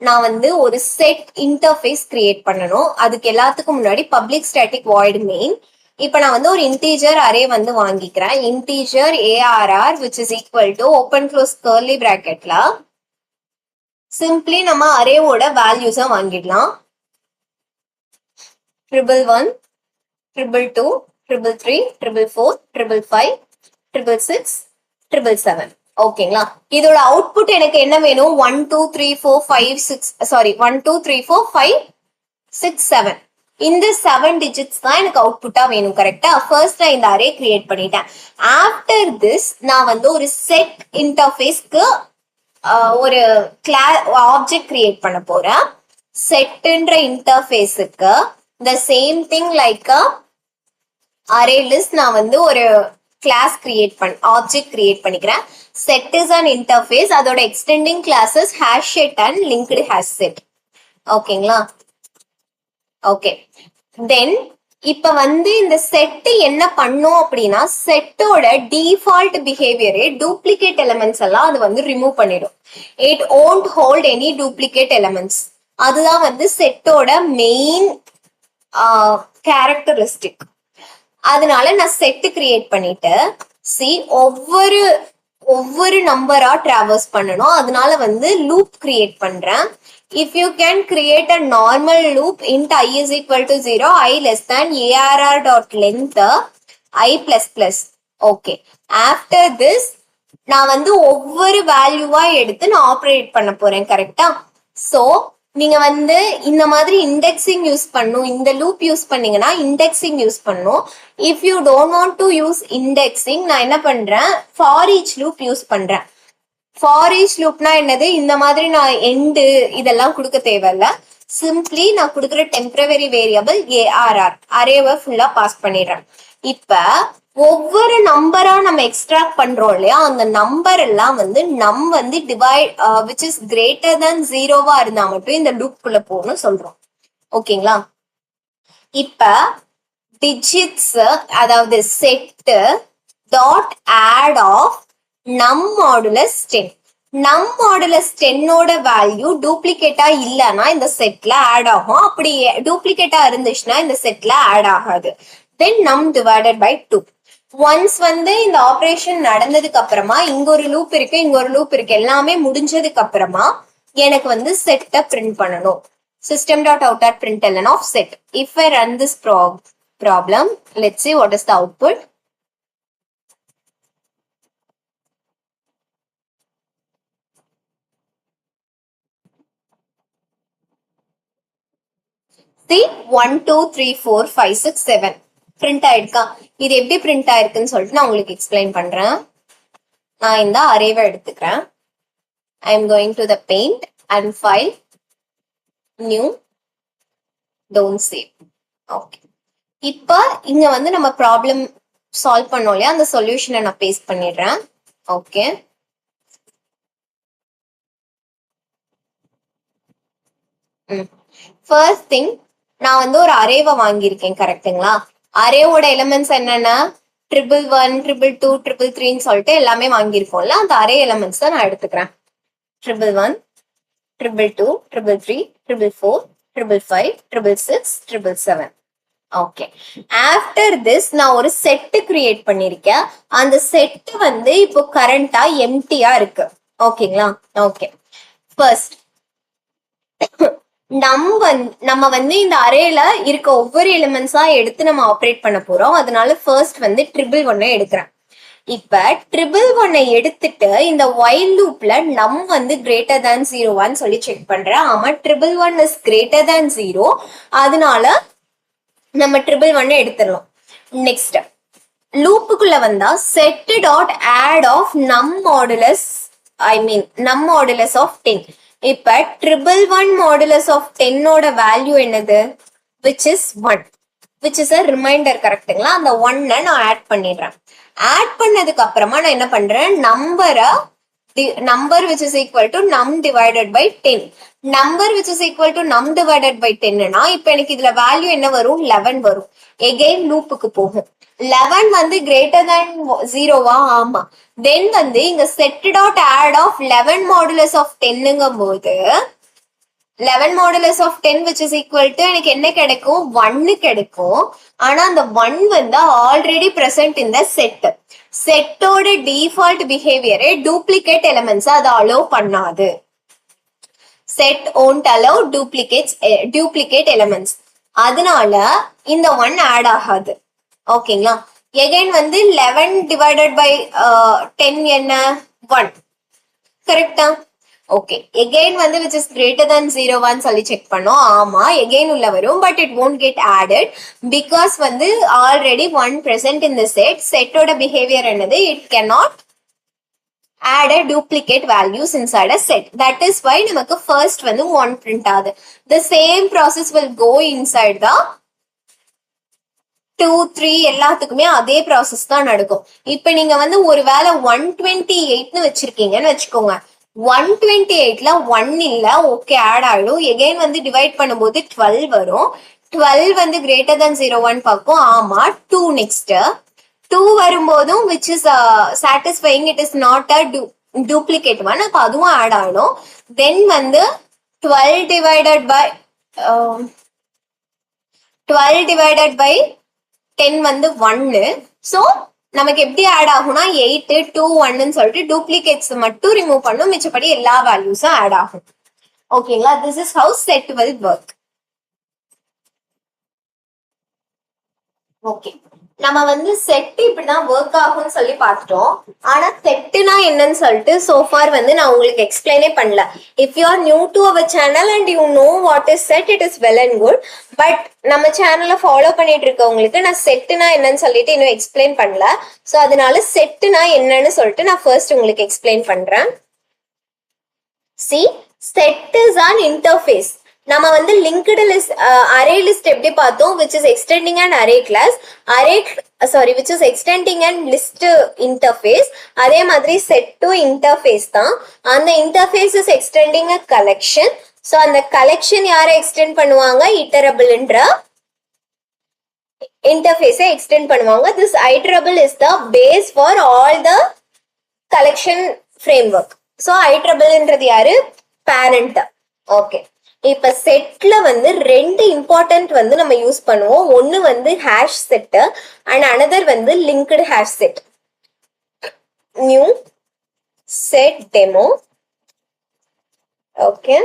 நான் வந்து ஒரு செட் இன்டர்ஃபேஸ் கிரியேட் பண்ணணும். அதுக்கு எல்லாத்துக்கும் முன்னாடி பப்ளிக் ஸ்டாட்டிக் வாய்ட் மெயின். இப்ப நான் வந்து ஒரு இன்டீஜர் அரே வந்து வாங்கிக்கிறேன். Integer ARR which is equal to open close curly பிராக்கெட்ல சிம்பிளி நம்ம அரேவோட வேல்யூஸை வாங்கிடலாம். 111 222 333 444 555 666 777. ஓகேங்களா? இதோட அவுட்புட் எனக்கு என்ன வேணும், 1 2 3 4 5 6 சாரி 1 2 3 4 5 6 7. இந்த 7 டிஜிட்ஸ் தான் எனக்கு அவுட்புட்டா வேணும். கரெக்டா? ஃபர்ஸ்ட் நான் இந்த அரே கிரியேட் பண்ணிட்டேன். ஆஃப்டர் திஸ் நான் வந்து ஒரு செட் இன்டர்ஃபேஸ்க்கு ஒரு ஆப்ஜெக்ட் கிரியேட் பண்ண போறேன். செட்ன்ற இன்டர்ஃபேஸுக்கு the same thing like a array list நான் வந்து ஒரு கிளாஸ் ஆப்ஜெக்ட் கிரியேட் பண்ணிக்கிறேன். set is an interface, அதோட extending classes HashSet and LinkedHashSet. ஓகேங்களா? ஓகே, தென் இப்ப வந்து இந்த செட் என்ன பண்ணும் அப்படின்னா, செட்டோட டிஃபால்ட் பிஹேவியரே டூப்ளிகேட் எலிமெண்ட்ஸ் எல்லாம் அது வந்து ரிமூவ் பண்ணிடும். It won't hold any duplicate elements. அதுதான் வந்து செட்டோட மெயின் கேரக்டரிஸ்டிக். அதனால நான் செட் கிரியேட் பண்ணிட்டு ஒவ்வொரு நம்பரா டிராவர்ஸ் பண்ணணும். அதனால வந்து லூப் கிரியேட் பண்றேன். if you can create a normal loop int I is equal to 0, I less than arr dot length I plus plus. Okay. After this, நான் வந்து ஒவ்வொரு வேல்யூவா எடுத்து நான் ஆப்ரேட் பண்ண போறேன். கரெக்டா? சோ நீங்க வந்து இந்த மாதிரி இண்டெக்ஸிங் யூஸ் பண்ணும். இந்த லூப் யூஸ் பண்ணீங்கன்னா இண்டெக்ஸிங் யூஸ் பண்ணும். If you don't want to use indexing, நான் என்ன பண்றேன், ஃபார் ஈச் லூப் யூஸ் பண்றேன். ஃபார் ஈச் லூப்னா என்னது, இந்த மாதிரி நான் எண்டு இதெல்லாம் கொடுக்க தேவையில்ல. சிம்பிளி நான் கொடுக்குற டெம்பரவரி வேரியபிள் ஏஆர்ஆர் அரேவை ஃபுல்லா பாஸ் பண்ணிடுறேன். இப்ப ஒவ்வொரு நம்பரா நம்ம எக்ஸ்ட்ராக்ட் பண்றோம் இல்லையா, அந்த நம்பர் எல்லாம் வந்து நம் வந்து divide which is greater than ஜீரோவா இருந்தா மட்டும் இந்த லூப் குள்ள போகணும்னு சொல்றோம். ஓகேங்களா? இப்ப டிஜிட்ஸ், அதாவது செட் டாட் ஆட் ஆஃப் நம் மாடுலஸ் 10. நம் மாடுலஸ் 10ஓட வேல்யூ டூப்ளிகேட்டா இல்லைன்னா இந்த செட்ல ஆட் ஆகும். அப்படி டூப்ளிகேட்டா இருந்துச்சுன்னா இந்த செட்ல ஆட் ஆகாது. தென் நம் டிவைடட் பை 2. ஒன்ஸ் வந்து இந்த ஆபரேஷன் நடந்ததுக்கு அப்புறமா இங்க ஒரு லூப் இருக்கு, இங்க ஒரு லூப் இருக்கு, எல்லாமே முடிஞ்சதுக்கு அப்புறமா எனக்கு வந்து செட்டை பிரிண்ட் பண்ணணும். system.out.println of set. If I run this problem, let's see what is the output. See 1 2 3 4 5 6 7 print ஆயிடுக்கா? இது எப்படி பிரிண்ட் ஆயிருக்குன்னு சொல்லிட்டு நான் உங்களுக்கு எக்ஸ்பிளைன் பண்றேன். நான் இந்த அரேவை எடுத்துக்கிறேன். I am going to the paint and file, new, don't save. Okay. இப்ப இங்க வந்து நம்ம ப்ராப்ளம் சால்வ் பண்ணோம் இல்லையா, அந்த சொல்யூஷனை நான் பேஸ்ட் பண்ணிடுறேன். ஓகே. ஃபர்ஸ்ட் திங், நான் வந்து ஒரு அரேவை வாங்கியிருக்கேன். கரெக்டுங்களா? அரேவோட எலிமெண்ட்ஸ் என்னன்னா 111, 222, 333 சொல்லிட்டு எல்லாமே வாங்கியிருக்கோம்ல, அந்த அரே எலிமெண்ட்ஸ் தான் நான் எடுத்துக்கிறேன். 111, 222, 333, 444, 555, 666, 777. ஓகே. ஆஃப்டர் திஸ் நான் ஒரு செட் கிரியேட் பண்ணிருக்கேன். அந்த செட் வந்து இப்போ கரண்டா எம்டியா இருக்கு. ஓகேங்களா? ஓகே. ஃபர்ஸ்ட் நம்ம வந்து இந்த அரேல இருக்க ஒவ்வொரு எலிமெண்ட்ஸா எடுத்து நம்ம ஆப்ரேட் பண்ண போறோம். அதனால ஃபர்ஸ்ட் வந்து 111 எடுக்கிறேன். இப்ப 111 எடுத்துட்டு இந்த while லூப்ல நம் வந்து கிரேட்டர் தேன் 0 சொல்லி செக் பண்றேன். ஆமா, 111 இஸ் கிரேட்டர் தேன் 0. அதனால நம்ம 111 எடுத்துடலாம். நெக்ஸ்ட் லூப்புக்குள்ள வந்தா செட் டாட் ஆட் ஆஃப் நம் மாடுலஸ், நம் மாடுலஸ் ஆஃப் 10. இப்ப 111 மாடுலஸ் ஆஃப் 10ஓட வேல்யூ என்னது, which is 1, which is a reminder. கரெக்டுங்களா? அந்த 1 நான் ஆட் பண்ணிடுறேன். ஆட் பண்ணதுக்கு அப்புறமா நான் என்ன பண்றேன், number which is equal to num divided by 10. number which is equal to num divided by 10 னா இப்ப எனக்கு இதுல வேல்யூ என்ன வரும், 11 வரும். எகைன் லூப்புக்கு போகும். 11 வந்து கிரேட்டர் தேன் 0வா? ஆமா. தென் வந்து இங்க set dot add of 11 modulus of 10ங்கும் போது 11 modulus of 10 which is equal to எனக்கு என்ன கிடைக்கும், 1 கிடைக்கும். ஆனா அந்த 1 வந்து ஆல்ரெடி பிரசன்ட் இந்த செட். செட்டோட டிஃபால்ட் பிஹேவியரே டூப்ளிகேட் எலிமெண்ட்ஸ் அதை அலோவ் பண்ணாது. Set won't allow duplicate elements. அதனால இந்த 1 ஆட் ஆகாது. ஓகேங்களா? எகைன் வந்து 11 டிவைடட் பை 10 என்ன, 1. கரெக்டா? ஓகே. எகைன் வந்து which is greater than 0 சொல்லி செக் பண்ணோம். ஆமா, எகைன் உள்ள வரும். But it won't get added because வந்து already 1 present in the set. செட்டோட பிஹேவியர் என்னது, it cannot add a duplicate values inside a set. That is why நமக்கு first வந்து 1 print ஆகுது. The same process will go inside the 2 3 எல்லாத்துக்குமே அதே process தான் நடக்கும். இப்ப நீங்க வந்து ஒரு வேளை 128ன்னு வச்சிருக்கீங்கன்னு வச்சுக்கோங்க. 128ல 1 இல்ல, ஓகே, ஆட் ஆயிடும். எகைன் வந்து டிவைட் பண்ணும்போது 12 வரும். 12 வந்து கிரேட்டர் than 0 பார்க்கும். ஆமா, 2 நெக்ஸ்ட் 2 வரும்போதும் which is satisfying, it is not a duplicate one. அப்ப அதுவும் ஆட் ஆயிடும். தென் வந்து 12 divided by 10 வந்து 1. சோ நமக்கு எப்படி ஆட் ஆகும்னா 8 2 1ன்னு சொல்லிட்டு டூப்ளிகேட்ஸ் மட்டும் ரிமூவ் பண்ணும். மிச்சப்படி எல்லா வேல்யூஸும் ஆட் ஆகும். ஓகேங்களா, this is how set will work. Okay, நம்ம வந்து செட் இப்படிதான் ஒர்க் ஆகும்னு சொல்லி பார்த்துட்டோம். ஆனா செட்டுனா என்னன்னு சொல்லிட்டு சோஃபார் வந்து நான் உங்களுக்கு எக்ஸ்பிளைனே பண்ணல. If you are new to our channel and you know what is set, it is well and good. But நம்ம சேனலை ஃபாலோ பண்ணிட்டு இருக்கவங்களுக்கு நான் செட்டுனா என்னன்னு சொல்லிட்டு இன்னும் எக்ஸ்பிளைன் பண்ணல. ஸோ அதனால செட்டுனா என்னன்னு சொல்லிட்டு நான் ஃபர்ஸ்ட் உங்களுக்கு எக்ஸ்பிளைன் பண்றேன். C, set is an interface. நம்ம வந்து linked list, array list எப்படி பார்த்தோம், which is extending an array class, which is extending an list interface. அதே மாதிரி set to interface தான். அந்த interface is extending a collection. So அந்த collection யாரை extend பண்ணுவாங்க, iterableன்ற interface extend பண்ணுவாங்க. This iterable is the base for all the collection framework. So ஐட்ரபிள்ன்றது யாரு, பேரண்ட். ஓகே, இப்ப செட்ல வந்து ரெண்டு இம்பார்ட்டன்ட் வந்து நம்ம யூஸ் பண்ணுவோம். ஒன்னு வந்து ஹேஷ் செட் அண்ட் அனதர் வந்து linked hash set. New set demo. Okay,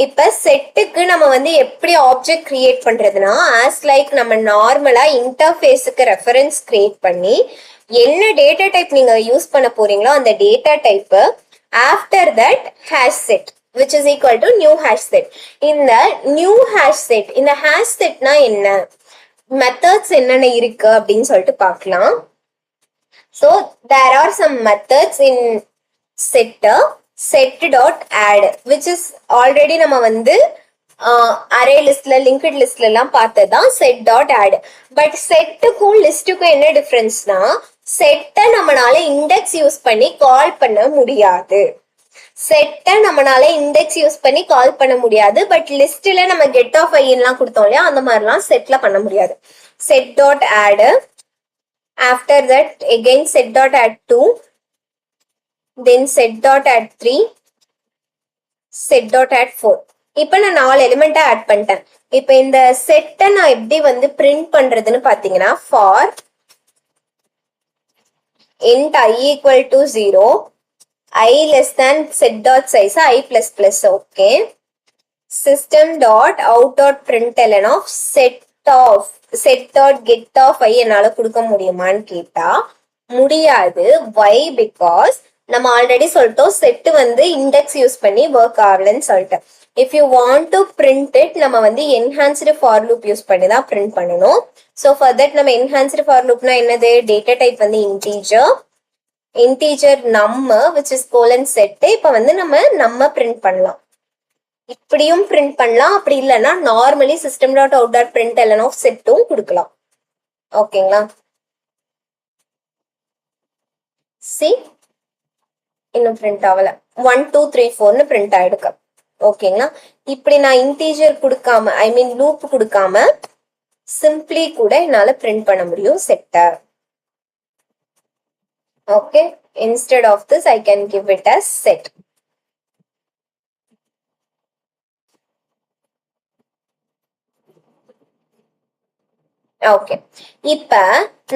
இப்ப செட்டுக்கு நம்ம வந்து எப்படி ஆப்ஜெக்ட் கிரியேட் பண்றதுன்னா, ஆஸ் லைக் நம்ம நார்மலா இன்டர்ஃபேஸுக்கு ரெஃபரன்ஸ் கிரியேட் பண்ணி என்ன டேட்டா டைப் நீங்க யூஸ் பண்ண போறீங்களோ அந்த data type, after that hash set which is equal to new hash set. இந்த நியூ ஹேஷ் செட், இந்த ஹேஷ் செட்னா என்ன, மெத்தட்ஸ் என்னென்ன இருக்கு அப்படின்னு சொல்லிட்டு பார்க்கலாம். So there are some methods in setter. set.add which is already நம்ம வந்து அரே லிஸ்ட்ல லிங்க்ட் லிஸ்ட்ல எல்லாம் பார்த்ததுதான் set.add. பட் செட்டுக்கும் லிஸ்டுக்கும் என்ன டிஃபரன்ஸ்னா, செட்டை நம்மளால இண்டெக்ஸ் யூஸ் பண்ணி கால் பண்ண முடியாது. செட்டை நம்மளால இண்டெக்ஸ் யூஸ் பண்ணி கால் பண்ண முடியாது. பட் லிஸ்ட்ல நம்ம கெட் ஆஃப் ஐலாம் கொடுத்தோம் இல்லையா, அந்த மாதிரிலாம் செட்ல பண்ண முடியாது. set.add, after that again set.add 2, then set.add 3, set.add 4. இப்ப நான் 4 எலிமெண்டா ஆட் பண்ணிட்டேன். இப்ப இந்த செட்டை நான் எப்படி வந்து பிரிண்ட் பண்றதுன்னு பாத்தீங்கன்னா, for int I equal to 0, I less than set.size I plus plus. okay, system dot out dot println of set dot get of I என்னால கொடுக்க முடியுமான்னு கேட்டா முடியாது. why? because நம்ம ஆல்ரெடி சொல்லிட்டோம் செட் வந்து இண்டெக்ஸ் யூஸ் பண்ணி ஒர்க் ஆகலன்னு சொல்லிட்டு. If you want to print it, நம்ம வந்து என்ஹான்ஸ்டு ஃபார் லூப் யூஸ் பண்ணி தான் பிரிண்ட் பண்ணணும். ஸோ ஃபார் தட் நம்ம என்ஹான்ஸ்டு ஃபார் லூப்னா என்னது, டேட்டா டைப் வந்து இன்டீஜர் நம்ம விச் இஸ் கோலன் செட். இப்போ வந்து நம்ம பிரிண்ட் பண்ணலாம், இப்படியும் பிரிண்ட் பண்ணலாம். அப்படி இல்லைன்னா normally system dot out dot print L N of செட்டும் கொடுக்கலாம். ஓகேங்களா, சி இன்னும் பிரிண்ட் ஆகல, 1 2 3 4ன்னு பிரிண்ட் ஆயிடுக்க. ஓகேங்களா, இப்படி நான் இன்டீஜர் கொடுக்காம, ஐ மீன் லூப் கொடுக்காம சிம்பிளி கூட என்னால பிரிண்ட் பண்ண முடியும் செட்டை. Okay, instead of this I can give it as set. Okay, இப்ப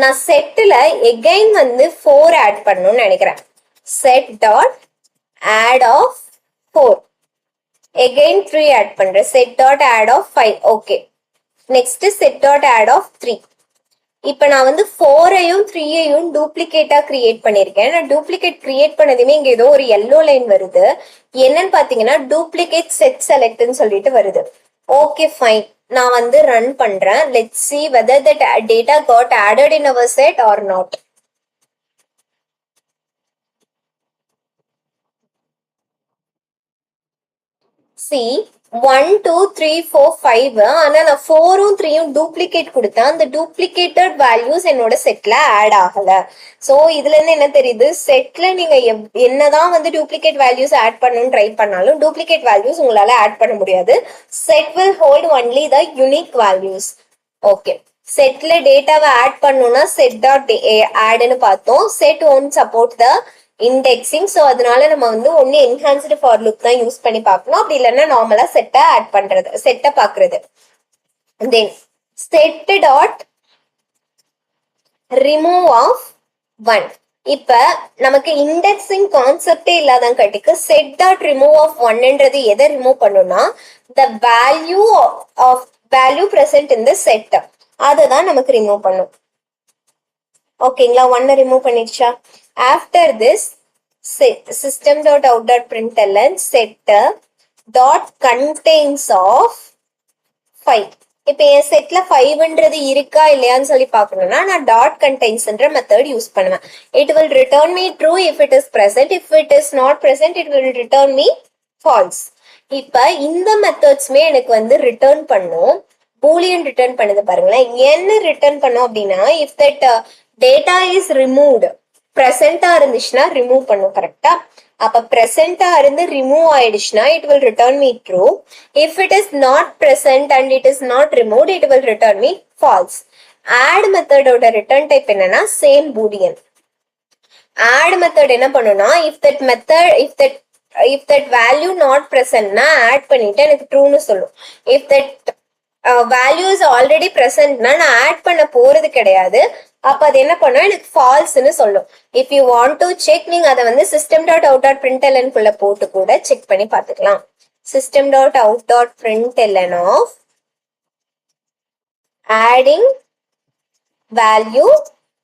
நான் செட்ல எகைன் வந்து 4 ஆட் பண்ணணும்னு நினைக்கிறேன். set dot add of 4, again 3 add பண்றேன். set dot add of 5. okay, next set dot add of 3. இப்ப நான் வந்து 4ஐயும் 3ஐயும் டூப்ளிகேட்டா கிரியேட் பண்ணிருக்கேன். நான் டூப்ளிகேட் கிரியேட் பண்ணதுமே இங்க ஏதோ ஒரு yellow லைன் வருது. என்னன்னு பாத்தீங்கன்னா டூப்ளிகேட் செட் செலக்ட்னு சொல்லிட்டு வருது. ஓகே ஃபைன், நான் வந்து ரன் பண்றேன். let's see whether that data got added in our set or not. see 1 2 3 4 5, ஆனா நான் 4ம் 3ம் டூப்ளிகேட் கொடுத்தேன். அந்த டூப்ளிகேட்டட் வேல்யூஸ் என்னோட செட்ல ஆட் ஆகல. சோ இதுல இருந்து என்ன தெரியுது, செட்ல நீங்க என்னதான் வந்து டூப்ளிகேட் வேல்யூஸ் ஆட் பண்ணணும்னு ட்ரை பண்ணாலும் டூப்ளிகேட் வேல்யூஸ் உங்களால ஆட் பண்ண முடியாது. Set will hold only the unique values. Okay, செட்ல டேட்டாவை ஆட் பண்ணணும்னா செட் டாட் ஆட்னு பார்த்தோம். Set won't support the indexing. So அதனால நம்ம வந்து ஒன்னு என்ஹான்ஸ்டு ஃபார் லுக் தான் யூஸ் பண்ணி பார்க்கணும். அப்படி இல்லைன்னா நார்மலா செட்டை ஆட் பண்றது, செட்டை பாக்குறது. Then set dot remove of 1. இப்ப நமக்கு இண்டெக்ஸிங் கான்செப்டே இல்லாதான் கட்டிக்கு செட் டாட் ரிமூவ் ஆஃப் ஒன்ன்றது எதை ரிமூவ் பண்ணும்னா the value of value present in the set அதை தான் நமக்கு ரிமூவ் பண்ணும். ஓகேங்களா, ஒன்ன ரிமூவ் பண்ணிடுச்சா. After this system dot out dot println set dot contains of 5. இப்ப என் செட்ல 5ன்றது இருக்கா இல்லையான்னு சொல்லி பார்க்கணும்னா நான் டாட் கண்டெய்ன்ஸ்ன்ற மெத்தட் யூஸ் பண்ணுவேன். It will return me true if it is present. If it is not present it will return me false. இப்ப இந்த மெத்தட்ஸ்மே எனக்கு வந்து ரிட்டர்ன் பண்ணும். பூலியன் ரிட்டர்ன் பண்ணுது பாருங்களேன். என்ன ரிட்டர்ன் பண்ணும் அப்படின்னா if that data is removed, ப்ரெசென்டா இருந்துச்சுன்னா ரிமூவ் பண்ணும். கரெக்டா. அப்ப ப்ரெசென்டா இருந்து ரிமூவ் ஆயிடுச்சுன்னா it will return me true. If it is not present and it is not removed it will return me false. Add மெத்தடோட ரிட்டர்ன் டைப் என்னன்னா சேம் பூலியன். ஆட் மெத்தட் என்ன பண்ணும்னா இஃப் தட் வேல்யூ நாட் ப்ரெசென்ட்னா add பண்ணிட்டு எனக்கு ட்ரூன்னு சொல்லும். If that value is already ப்ரெசென்ட்னா நான் ஆட் பண்ண போறது கிடையாது. அப்ப அது என்ன பண்ணும் எனக்கு ஃபால்ஸ்னு சொல்லும். If you want to check நீங்க அதை வந்து system dot out dot println குள்ள போட்டு கூட செக் பண்ணி பார்த்துக்கலாம். System dot out dot println of adding value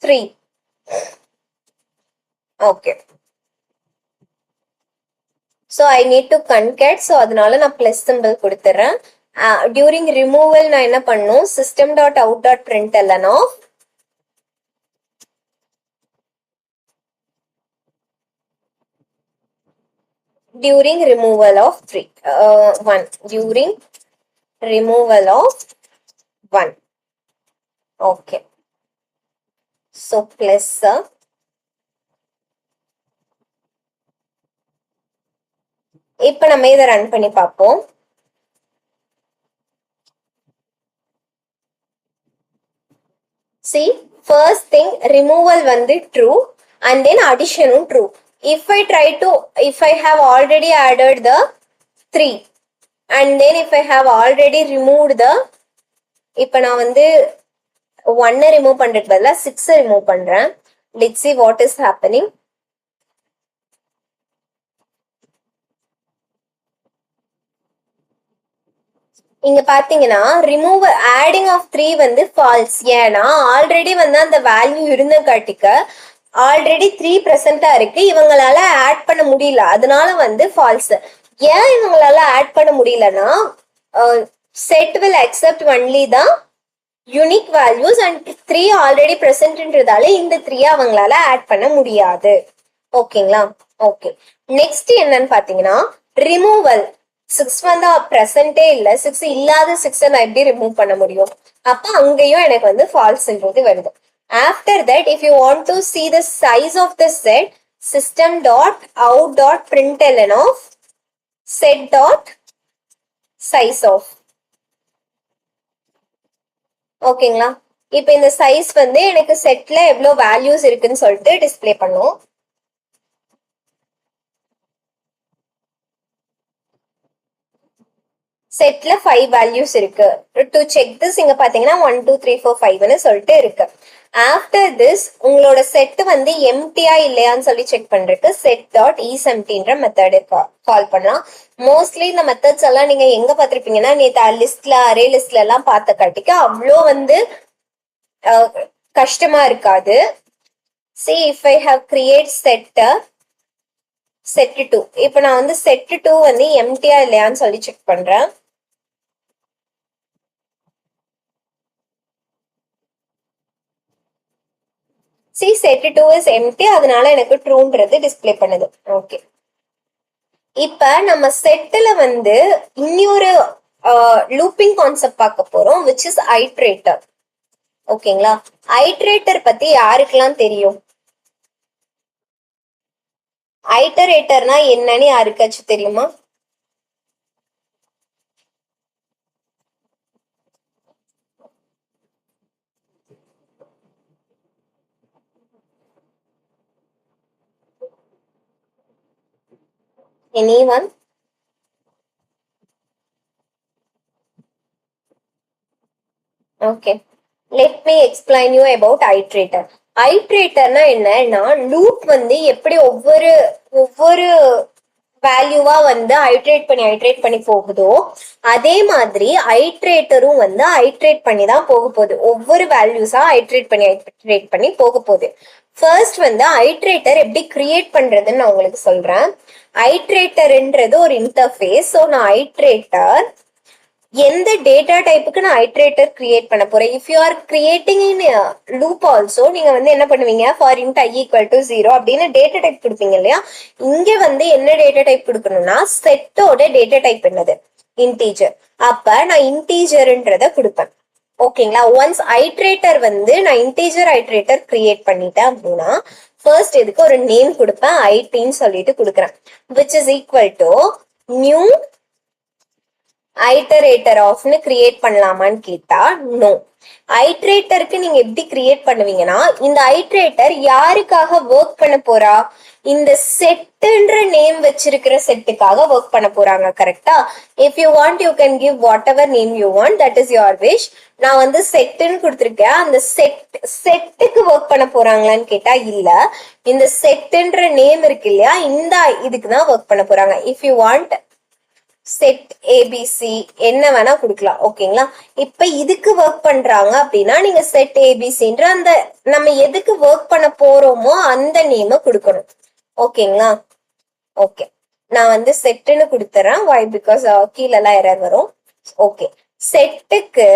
3. Okay, so I need to concat. So அதனால நான் பிளஸ் சிம்பிள் கொடுத்துறேன். டியூரிங் ரிமூவல் நான் என்ன பண்ணும் system dot out dot println of during removal of 3 1 during removal of 1. Okay, so plus இப்ப நம்ம இதை run பண்ணி பார்ப்போம். see first thing removal வந்து true and then addition true. if I have already added the 3 and then if I have already removed the இப்ப நான் வந்து 1 remove பண்றதுக்கு பதிலா 6 ரிமூவ் பண்றேன். let's see what is happening. இங்க பாத்தீங்கன்னா ரிமூவ் ஆடிங் ஆஃப் 3 வந்து ஃபால்ஸ். ஏன்னா ஆல்ரெடி வந்து அந்த வேல்யூ இருந்த காட்டிக்க ஆல்ரெடி 3 பிரசன்டா இருக்கு, இவங்களால ஆட் பண்ண முடியல, அதனால வந்து ஃபால்ஸ். ஏன் இவங்களால ஆட் பண்ண முடியலன்னா செட் வில் அக்செப்ட் ஒன்லி தான் யூனிக் வேல்யூஸ் அண்ட் 3 ஆல்ரெடி பிரசன்ட்ன்றதால இந்த 3 அவங்களால ஆட் பண்ண முடியாது. ஓகேங்களா. ஓகே, நெக்ஸ்ட் என்னன்னு பாத்தீங்கன்னா ரிமூவல் 6 வந்து பிரசன்டே இல்ல, 6 இல்லாத 6 நான் எப்படி ரிமூவ் பண்ண முடியும். அப்ப அங்கேயும் எனக்கு வந்து ஃபால்ஸ்ன்றது வருது. After that if you want to see the size of the set system dot out dot println of set dot size of. ஓகேங்களா. இப்ப இந்த சைஸ் வந்து எனக்கு செட்ல எவ்வளவு வேல்யூஸ் இருக்குன்னு சொல்லிட்டு டிஸ்பிளே பண்ணும். செட்ல 5 வேல்யூஸ் இருக்கு. டு செக் திஸ் இங்க பாத்தீங்கன்னா 1 2 3 4 5ன்னு சொல்லிட்டு இருக்கு. ஆஃப்டர் திஸ் உங்களோட செட் வந்து எம்டியா இல்லையான்னு சொல்லி செக் பண்றதுக்கு செட் டாட் இஸ்எம்டின்ற மெத்தட் கால் பண்ணலாம். மோஸ்ட்லி இந்த மெத்தட்ஸ் எல்லாம் நீங்க எங்க பாத்திருப்பீங்கன்னா நேத்து லிஸ்ட்ல அரே லிஸ்ட்ல எல்லாம் பார்த்த காட்டிக்கு அவ்வளோ வந்து கஷ்டமா இருக்காது. see if I have create set 2. இப்ப நான் வந்து set 2 வந்து எம்டியா இல்லையான்னு சொல்லி செக் பண்றேன். see set 2 is empty, அதனால எனக்கு ட்ரூன்றது டிஸ்பிளே பண்ணுது. ஓகே, இப்ப நம்ம செட்ல வந்து இன்னொரு லூப்பிங் கான்செப்ட் பார்க்க போறோம் which is iterator. ஓகேங்களா. ஐட்ரேட்டர் பத்தி யாருக்கெல்லாம் தெரியும்? ஐட்டரேட்டர்னா என்னன்னு யாருக்காச்சும் தெரியுமா? anyone? Okay, let me explain you about iterator. ஐட்ரேட்டர்னா என்னன்னா லூப் வந்து எப்படி ஒவ்வொரு ஒவ்வொரு வேல்யூவா வந்து ஐட்ரேட் பண்ணி போகுதோ அதே மாதிரி ஐட்ரேட்டரும் வந்து ஐட்ரேட் பண்ணி தான் போக போகுது. ஒவ்வொரு வேல்யூஸா ஐட்ரேட் பண்ணி போக போகுது. ஃபர்ஸ்ட் வந்து ஐட்ரேட்டர் எப்படி கிரியேட் பண்றதுன்னு நான் உங்களுக்கு சொல்றேன். ஐட்ரேட்டர்ன்றது ஒரு இன்டர்ஃபேஸ். ஸோ நான் ஐட்ரேட்டர் எந்த டேட்டா டைப்புக்கு நான் ஐட்ரேட்டர் கிரியேட் பண்ண போறேன். If you are creating in loop also நீங்க வந்து என்ன பண்ணுவீங்க, ஃபார் இன்ட் I = 0 அப்படின்னு டேட்டா டைப் கொடுப்பீங்க இல்லையா. இங்க வந்து என்ன டேட்டா டைப் கொடுக்கணும்னா செட்டோட டேட்டா டைப் என்னது, இன்டீஜர். அப்ப நான் இன்டீஜர்ன்றத கொடுப்பேன். ஓகேங்களா. ஒன்ஸ் ஐட்ரேட்டர் வந்து நான் இன்டீஜர் ஐட்ரேட்டர் கிரியேட் பண்ணிட்டேன் அப்படின்னா ஃபர்ஸ்ட் இதுக்கு ஒரு நேம் கொடுப்பேன், ஐடின்னு சொல்லிட்டு கொடுக்குறேன். Which is equal to new iterator ஆஃப்னு கிரியேட் பண்ணலாமான்னு கேட்டா நோ. ஐட்ரேட்டருக்கு நீங்க எப்படி கிரியேட் பண்ணுவீங்கன்னா இந்த ஐட்ரேட்டர் யாருக்காக ஒர்க் பண்ண போறா, இந்த செட்டுன்ற நேம் வச்சிருக்கிற செட்டுக்காக ஒர்க் பண்ண போறாங்க. கரெக்டா. If you want you can give what ever name you want, that is your wish. நான் வந்து செட்டுன்னு கொடுத்துருக்கேன். அந்த செட்டுக்கு ஒர்க் பண்ண போறாங்களான்னு கேட்டா இல்ல, இந்த செட்டுன்ற நேம் இருக்கு இல்லையா, இந்த இதுக்கு தான் ஒர்க் பண்ண போறாங்க. If you want set ABC என்ன வேணா கொடுக்கலாம். ஓகேங்களா. இப்ப இதுக்கு ஒர்க் பண்றாங்க அப்படின்னா நீங்க செட் ஏபிசின்ற அந்த நம்ம எதுக்கு ஒர்க் பண்ண போறோமோ அந்த நேம கொடுக்கணும். ஓகேங்களா. ஓகே, நான் வந்து செட்டுன்னு கொடுத்துறேன். வை பிகாஸ் கீழெல்லாம் எரர் வரும். ஓகே, செட்டுக்கு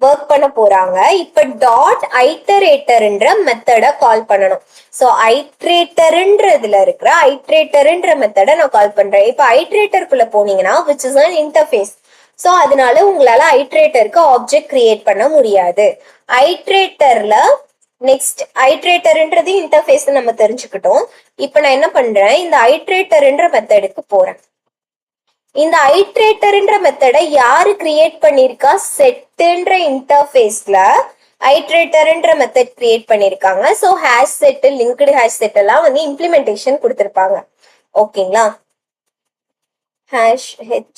ஒர்க் பண்ண போறாங்க. இப்ப டாட் ஐட்டரேட்டர்ன்ற மெத்தட கால் பண்ணணும். சோ ஐட்ரேட்டர்ன்றதுல இருக்கிற ஐட்ரேட்டர்ன்ற மெத்தட நான் கால் பண்றேன். இப்ப ஐட்ரேட்டருக்குள்ள போனீங்கன்னா which is an interface. So அதனால உங்களால ஐட்ரேட்டருக்கு ஆப்ஜெக்ட் கிரியேட் பண்ண முடியாது. ஐட்ரேட்டர்ல நெக்ஸ்ட் ஐட்ரேட்டர்ன்றது இன்டர்ஃபேஸ் நம்ம தெரிஞ்சுக்கிட்டோம். இப்ப நான் என்ன பண்றேன், இந்த ஐட்ரேட்டர்ன்ற மெத்தடுக்கு போறேன். இந்த ஐட்ரேட்டர்ன்ற மெத்தட யாரு கிரியேட் பண்ணிருக்கா, செட்ன்ற இன்டர்ஃபேஸ்ல ஐட்ரேட்டர்ன்ற மெத்தட் கிரியேட் பண்ணிருக்காங்க. சோ HashSet, LinkedHashSet எல்லாம் வந்து இம்ப்ளிமெண்டேஷன் கொடுத்திருப்பாங்க. ஓகேங்களா. HashSet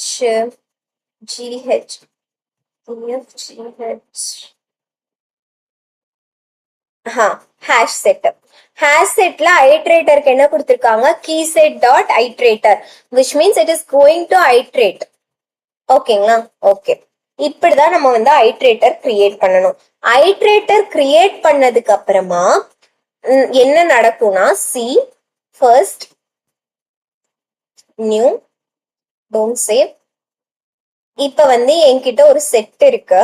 HashSetல ஐட்ரேட்டருக்கு என்ன கொடுத்திருக்காங்க, keyset dot iterator, which means it is going to iterate. ஓகேங்களா. ஓகே, இப்படிதான் நம்ம வந்து ஐட்ரேட்டர் கிரியேட் பண்ணணும். ஐட்ரேட்டர் கிரியேட் பண்ணதுக்கு அப்புறமா என்ன நடக்கும்னா C first new don't save. இப்ப வந்து என்கிட்ட ஒரு செட் இருக்கு.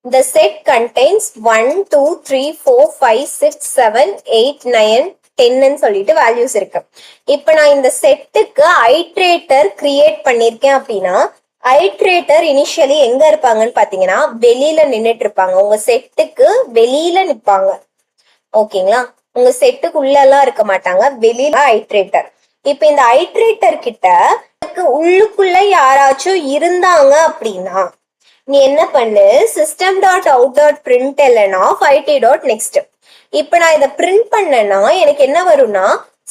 The set contains 1 2 3 4 5 6 7 8 9 10 சொல்லிட்டு வேல்யூஸ் இருக்கு. இப்ப நான் இந்த செட்டுக்கு ஐட்ரேட்டர் கிரியேட் பண்ணிருக்கேன் அப்படின்னா ஐட்ரேட்டர் இனிஷியலி எங்க இருப்பாங்கன்னு பாத்தீங்கன்னா வெளியில நின்னுட்டு இருப்பாங்க. உங்க செட்டுக்கு வெளியில நிப்பாங்க. ஓகேங்களா. உங்க செட்டுக்கு உள்ள எல்லாம் இருக்க மாட்டாங்க, வெளியில ஐட்ரேட்டர். இப்ப இந்த ஐட்ரேட்டர் கிட்ட உள்ளுக்குள்ள யாராச்சும் இருந்தாங்க அப்படின்னா நீ என்ன பண்ணு, system dot out dot println of ID dot next. இப்ப நான் இதை பிரிண்ட் பண்ணேன்னா எனக்கு என்ன வரும்னா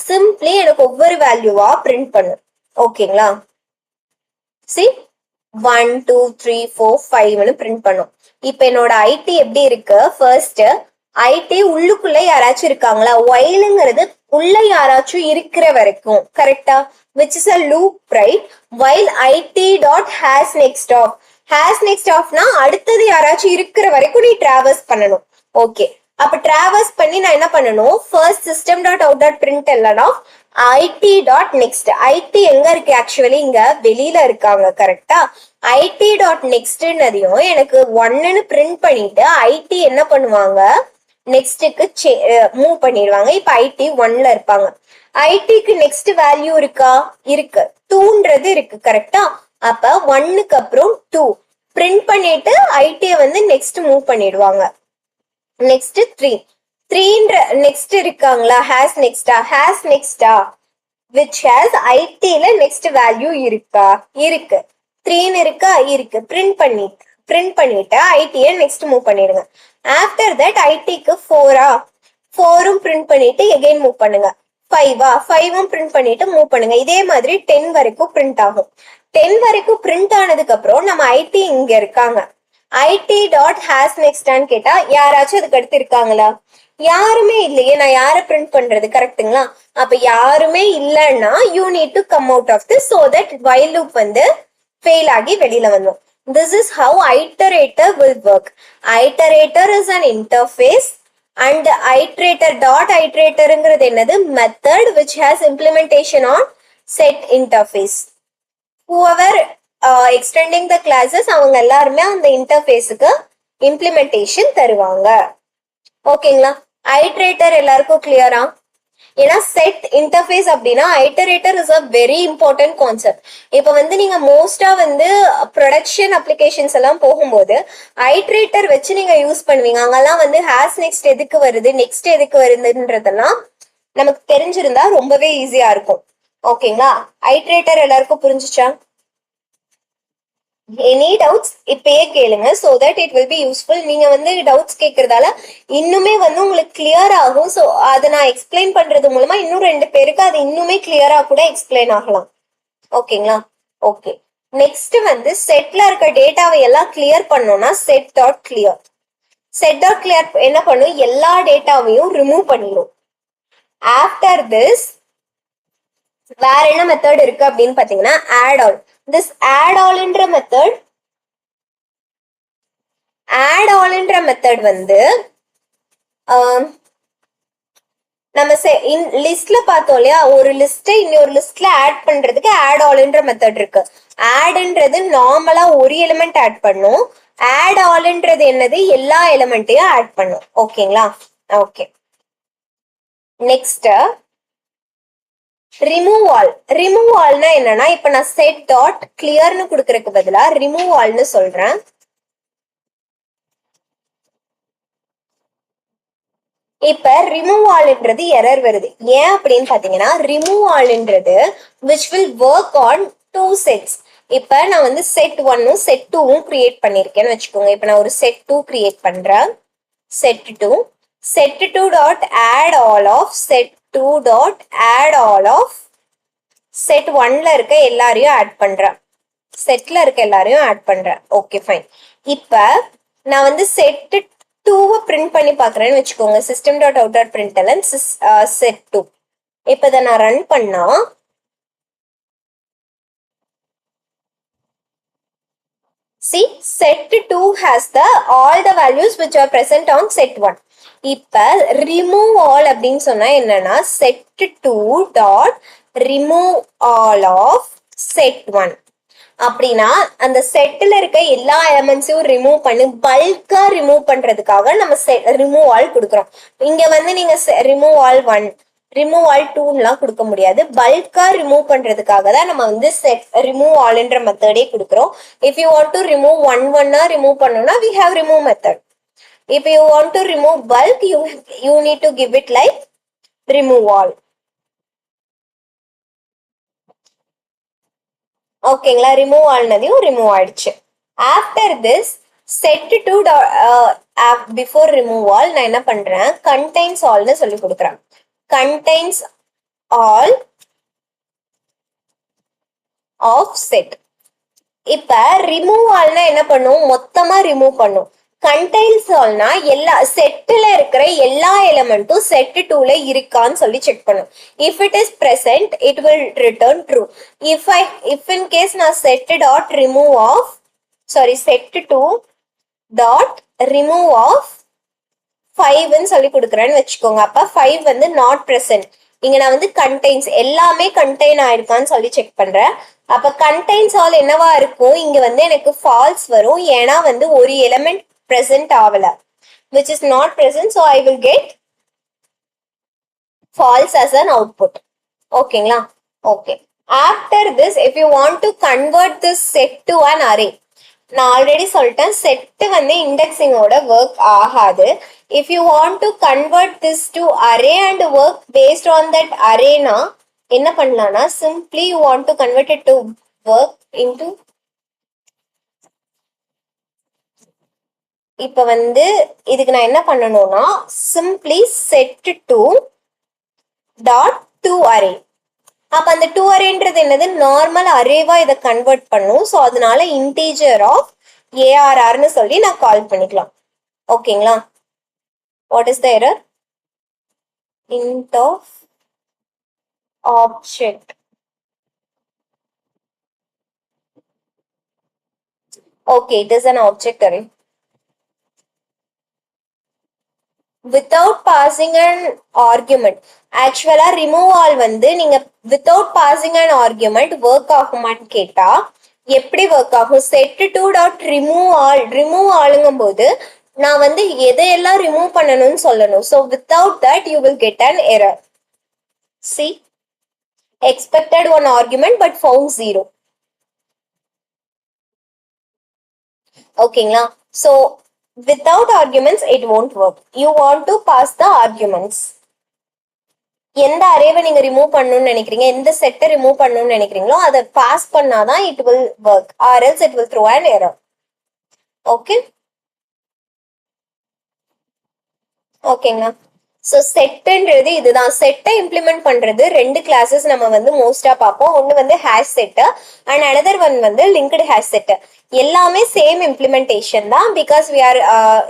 சிம்பிளி எனக்கு ஒவ்வொரு வேல்யூவா பிரிண்ட் பண்ணும். ஓகேங்களா. சி 1 2 3 4 5ன்னு பிரிண்ட் பண்ணும். இப்ப என்னோட ஐடி எப்படி இருக்கு, ஃபர்ஸ்ட் ஐடி உள்ளுக்குள்ள யாராச்சும் இருக்காங்களா, ஒயிலுங்கிறது உள்ள யாராச்சும் இருக்கிற வரைக்கும். கரெக்டா. Which is a loop, right. while it dot has next of has next ofனா அடுத்தது யாராச்சும் இருக்கிற வரைக்கும் நீ டிராவர்ஸ் பண்ணணும். ஓகே, அப்ப டிராவர்ஸ் பண்ணி நான் என்ன பண்ணணும், first system dot out dot println of ID dot next. ID எங்க இருக்கு, ஆக்சுவலி இங்க வெளியில இருக்காங்க. கரெக்டா. ஐடி டாட் நெக்ஸ்ட்னதையும் எனக்கு 1ன்னு பிரிண்ட் பண்ணிட்டு ஐடி என்ன பண்ணுவாங்க, நெக்ஸ்ட்டுக்கு மூவ் பண்ணிடுவாங்க. இப்ப ஐடி 1ல இருப்பாங்க. ஐடிக்கு நெக்ஸ்ட் வேல்யூ இருக்கா, இருக்கு. 2ன்றது இருக்கு. கரெக்டா. அப்ப 1க்கு அப்புறம் 2 பிரிண்ட் பண்ணிட்டு ஐடிய வந்து நெக்ஸ்ட் மூவ் பண்ணிடுவாங்க. நெக்ஸ்ட் 3ன்ற நெக்ஸ்ட் இருக்காங்களா, ஹேஸ் நெக்ஸ்டா which has ஐடில நெக்ஸ்ட் வேல்யூ இருக்கா, இருக்கு. 3ன்னு இருக்கா, இருக்கு. பிரிண்ட் பண்ணிட்டு ஐடிய நெக்ஸ்ட் மூவ் பண்ணிடுங்க. ஆஃப்டர் தட் ஐடிக்கு 4ம் பிரிண்ட் பண்ணிட்டு எகைன் மூவ் பண்ணுங்க. 5ம் பிரிண்ட் பண்ணிட்டு மூவ் பண்ணுங்க. இதே மாதிரி 10 வரைக்கும் பிரிண்ட் ஆகும். 10 வரைக்கும் பிரிண்ட் ஆனதுக்கு அப்புறம் நம்ம ஐடி இங்க இருக்காங்க. ஐடி டாட் ஹேஸ் நெக்ஸ்டான்னு கேட்டா யாராச்சும் அதுக்கு அடுத்து இருக்காங்களா? யாருமே இல்லையே. நான் யாரை பிரிண்ட் பண்றது? கரெக்ட்டுங்களா? அப்ப யாருமே இல்லைன்னா you need to come out of this so that while loop வந்து ஃபெயில் ஆகி வெளியில வந்துடும். This is how iterator will work. Iterator is an interface and iterator dot iteratorங்கிறது என்னது? Method which has implementation on set interface. Whoever extending the classes அவங்க எல்லாருமே அந்த இன்டர்ஃபேஸுக்கு implementation தருவாங்க. ஓகேங்களா? ஐட்ரேட்டர் எல்லாருக்கும் கிளியரா? ஏன்னா செட் இன்டர்ஃபேஸ் அப்படின்னா iterator is a very important concept. இப்போ வந்து நீங்க மோஸ்டா வந்து ப்ரொடக்ஷன் அப்ளிகேஷன்ஸ் எல்லாம் போகும்போது ஐட்ரேட்டர் வச்சு நீங்க யூஸ் பண்ணுவீங்க. அங்கெல்லாம் வந்து ஹேஸ் நெக்ஸ்ட் எதுக்கு வருது, நெக்ஸ்ட் எதுக்கு வருதுன்றதெல்லாம் நமக்கு தெரிஞ்சிருந்தா ரொம்பவே ஈஸியா இருக்கும். ஓகேங்களா? ஐட்ரேட்டர் எல்லாருக்கும் புரிஞ்சுச்சா? எனி டவுட்ஸ் இப்பயே கேளுங்க so that it will be useful. நீங்க வந்து டவுட்ஸ் கேட்கறதால இன்னுமே வந்து உங்களுக்கு கிளியர் ஆகும். ஸோ அதை நான் எக்ஸ்பிளைன் பண்றது மூலமா இன்னும் 2 பேருக்கு அது இன்னுமே கிளியரா கூட எக்ஸ்பிளைன் ஆகலாம். ஓகேங்களா? ஓகே. நெக்ஸ்ட் வந்து செட்ல இருக்க டேட்டாவை எல்லாம் கிளியர் பண்ணோம்னா set dot clear. Set dot clear என்ன பண்ணும்? எல்லா டேட்டாவையும் ரிமூவ் பண்ணிடும். ஆஃப்டர் திஸ் வேற என்ன மெத்தட் இருக்கு அப்படின்னு பாத்தீங்கன்னா ஆட் ஆல். திஸ் ஆட் ஆல்ன்ற மெத்தட் வந்து நம்ம லிஸ்ட்ல பார்த்தோம் இல்லையா? ஒரு லிஸ்ட் இன்னொரு லிஸ்ட்ல ஆட் பண்றதுக்கு ஆட் ஆல்ன்ற மெத்தட் இருக்கு. ஆட்ன்றது நார்மலா ஒரு எலிமெண்ட் ஆட் பண்ணும். ஆட் ஆல்ன்றது என்னது? எல்லா எலிமெண்ட்டையும் ஆட் பண்ணும். ஓகேங்களா? Okay. Next remove all. Remove ஆல்னா என்னன்னா, இப்ப நான் செட் டாட் கிளியர்னு கொடுக்கறதுக்கு பதிலா ரிமூவ் ஆல்னு சொல்றேன். இப்ப ரிமூவ் ஆல்ன்றது எரர் வருது. ஏன் அப்படின்னு பாத்தீங்கன்னா ரிமூவ் ஆல்ன்றது which will work on 2 sets. இப்ப நான் வந்து செட் 1ம் செட் 2ம் கிரியேட் பண்ணிருக்கேன்னு வச்சுக்கோங்க. இப்ப நான் ஒரு செட் 2 கிரியேட் பண்றேன். Set 2 dot add all of set 2 dot add all of set 1ல இருக்க எல்லாரையும் ஆட் பண்றேன். செட்ல இருக்க எல்லாரையும் ஆட் பண்றேன். Okay fine. இப்ப நான் வந்து செட் 2வை பிரிண்ட் பண்ணி பாக்குறேன்னு வச்சுக்கோங்க. System dot out dot print L N set 2. இப்ப இதை நான் ரன் பண்ணா see set 2 has the all the values which are present on set 1. இப்ப remove all அப்படின்னு சொன்னா என்னன்னா set 2 dot remove all of set 1. அப்படின்னா அந்த செட்ல இருக்க எல்லா எலிமெண்ட்ஸையும் ரிமூவ் பண்ணி பல்கா ரிமூவ் பண்றதுக்காக நம்ம ரிமூவ் ஆல் கொடுக்குறோம். இங்க வந்து நீங்க ரிமூவ் ஆல் 1 ரிமூவ் ஆல் 2லாம் கொடுக்க முடியாது. பல்கா ரிமூவ் பண்றதுக்காக தான் நம்ம வந்து செட் ரிமூவ் ஆல்ன்ற மெத்தடே கொடுக்குறோம். If you want to remove ஒன்னா ரிமூவ் பண்ணணும்னா we have remove method. If you want to remove bulk you need to give it like remove all. ஓகேங்களா? ரிமூவ் ஆல்னதையும் ரிமூவ் ஆயிடுச்சு. After this set to before remove all நான் என்ன பண்றேன்? Contains ஆல்னு சொல்லி கொடுக்குறேன். Contains all of set. இப்ப ரிமூவ் ஆல்னா என்ன பண்ணும்? மொத்தமா ரிமூவ் பண்ணும். கண்டெய்ன்ஸ் ஆல்னா எல்லா செட்ல இருக்கிற எல்லா எலிமெண்ட்டும் செட் 2ல இருக்கான்னு சொல்லி செக் பண்ணும். If it is present it will return true. If in case நான் set dot remove of set 2 dot remove of 5ன்னு சொல்லி கொடுக்குறேன்னு வச்சுக்கோங்க. அப்ப 5 வந்து நாட் பிரசன்ட். இங்க நான் வந்து கண்டெய்ன்ஸ் எல்லாமே கண்டெய்ன் ஆயிருக்கான்னு சொல்லி செக் பண்றேன். அப்ப கண்டெய்ன்ஸ் ஆல் என்னவா இருக்கும்? இங்க வந்து எனக்கு ஃபால்ஸ் வரும். ஏன்னா வந்து ஒரு எலிமெண்ட் present ஆகல which is not present, so I will get false as an output. ஓகேங்களா? Okay. after this if you want to convert this set to an array, நான் ஆல்ரெடி சொல்லிட்டேன் செட் வந்து இண்டெக்ஸிங்கோட ஒர்க் ஆகாது. if you want to convert this to array and work based on that array னா என்ன பண்ணலாம்னா simply you want to convert it to work into இப்ப வந்து இதுக்கு நான் என்ன பண்ணணும்னா சிம்பிளி செட் 2 டாட் 2 அரே. அப்ப அந்த 2 அரேன்றது என்னது? நார்மல் அரேவா இதை கன்வெர்ட் பண்ணும். ஸோ அதனால இன்டீஜர் ஆஃப் ஏஆர்ஆர்னு சொல்லி நான் கால் பண்ணிக்கலாம். ஓகேங்களா? What is the error? int of object. Okay, it is an object array. Without passing an argument. ஆக்சுவலா remove all வந்து நீங்க without passing an argument work ஆகுமான்னு கேட்டா எப்படி ஒர்க் ஆகும்? set to dot remove allங்கும் போது நான் வந்து எதையெல்லாம் ரிமூவ் பண்ணணும்னு சொல்லணும். so without that you will get an error. see, expected one argument but found 0. ஓகேங்களா? so without arguments it won't work. you want to pass the arguments. எந்த அரேவை நீங்க remove பண்ணணும்னு நினைக்கிறீங்க, எந்த செட்டை ரிமூவ் பண்ணணும்னு நினைக்கிறீங்களோ அதை பாஸ் பண்ணாதான் it will work, or else it will throw an error. Okay ஓகேங்களா? ஸோ செட்டுன்றது இதுதான். செட்டை இம்ப்ளிமெண்ட் பண்றது ரெண்டு கிளாஸஸ் நம்ம வந்து மோஸ்டா பார்ப்போம். ஒன்னு வந்து hash set and another one வந்து லிங்க்டு ஹேஷ் செட். எல்லாமே சேம் இம்ப்ளிமெண்டேஷன் தான். Because we are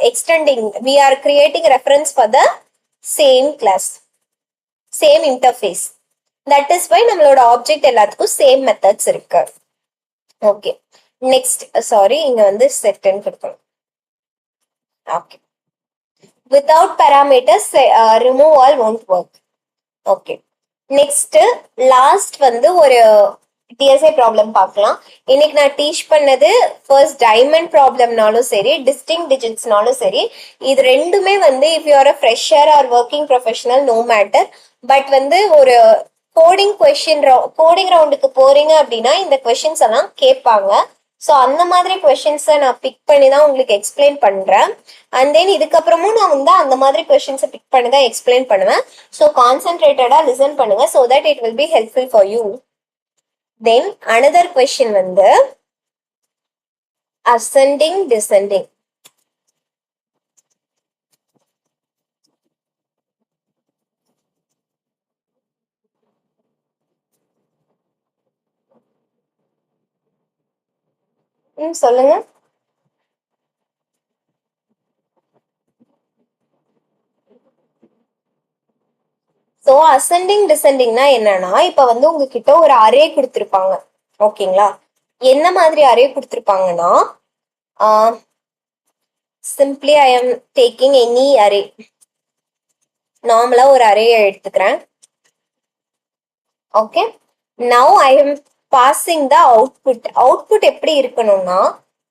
extending, we are creating reference for the same class, same interface. That is why நம்மளோட ஆப்ஜெக்ட் எல்லாத்துக்கும் சேம் மெத்தட்ஸ் இருக்கு. ஓகே, நெக்ஸ்ட் சாரி, இங்க வந்து செட்னு கொடுக்கணும். Okay, without parameters remove all won't work. okay, next last வந்து ஒரு TSI problem பார்க்கலாம். இன்னைக்கு நான் டீச் பண்ணது ஃபர்ஸ்ட் டைமண்ட் ப்ராப்ளம்னாலும் சரி, டிஸ்டிங் டிஜிட்ஸ்னாலும் சரி, இது ரெண்டுமே வந்து if you are a fresher or working professional no matter. But வந்து ஒரு கோடிங் ரவுண்டுக்கு போறீங்க அப்படின்னா இந்த கொஸ்டின்ஸ் எல்லாம் கேட்பாங்க. ஸோ அந்த மாதிரி கொஸ்டின்ஸை நான் பிக் பண்ணி தான் உங்களுக்கு எக்ஸ்பிளைன் பண்றேன். அண்ட் தென் இதுக்கப்புறமும் நான் வந்து அந்த மாதிரி கொஸ்டின்ஸை பிக் பண்ணி தான் எக்ஸ்பிளைன் பண்ணுவேன். ஸோ கான்சென்ட்ரேட்டடா லிசன் பண்ணுங்க, so that it will be helpful for you. Then another question வந்து அசெண்டிங் டிசெண்டிங். சொல்லுங்க. ஸோ அசெண்டிங் டிசெண்டிங்னா என்னன்னா, இப்ப வந்து உங்ககிட்ட ஒரு அரே கொடுத்துருப்பாங்க. ஓகேங்களா? என்ன மாதிரி அரே கொடுத்துருப்பாங்கன்னா, simply I am taking any array. நார்மலா ஒரு அரேயை எடுத்துக்கிறேன். Okay, now I am passing the output. Output எப்படி இருக்கணும்னா,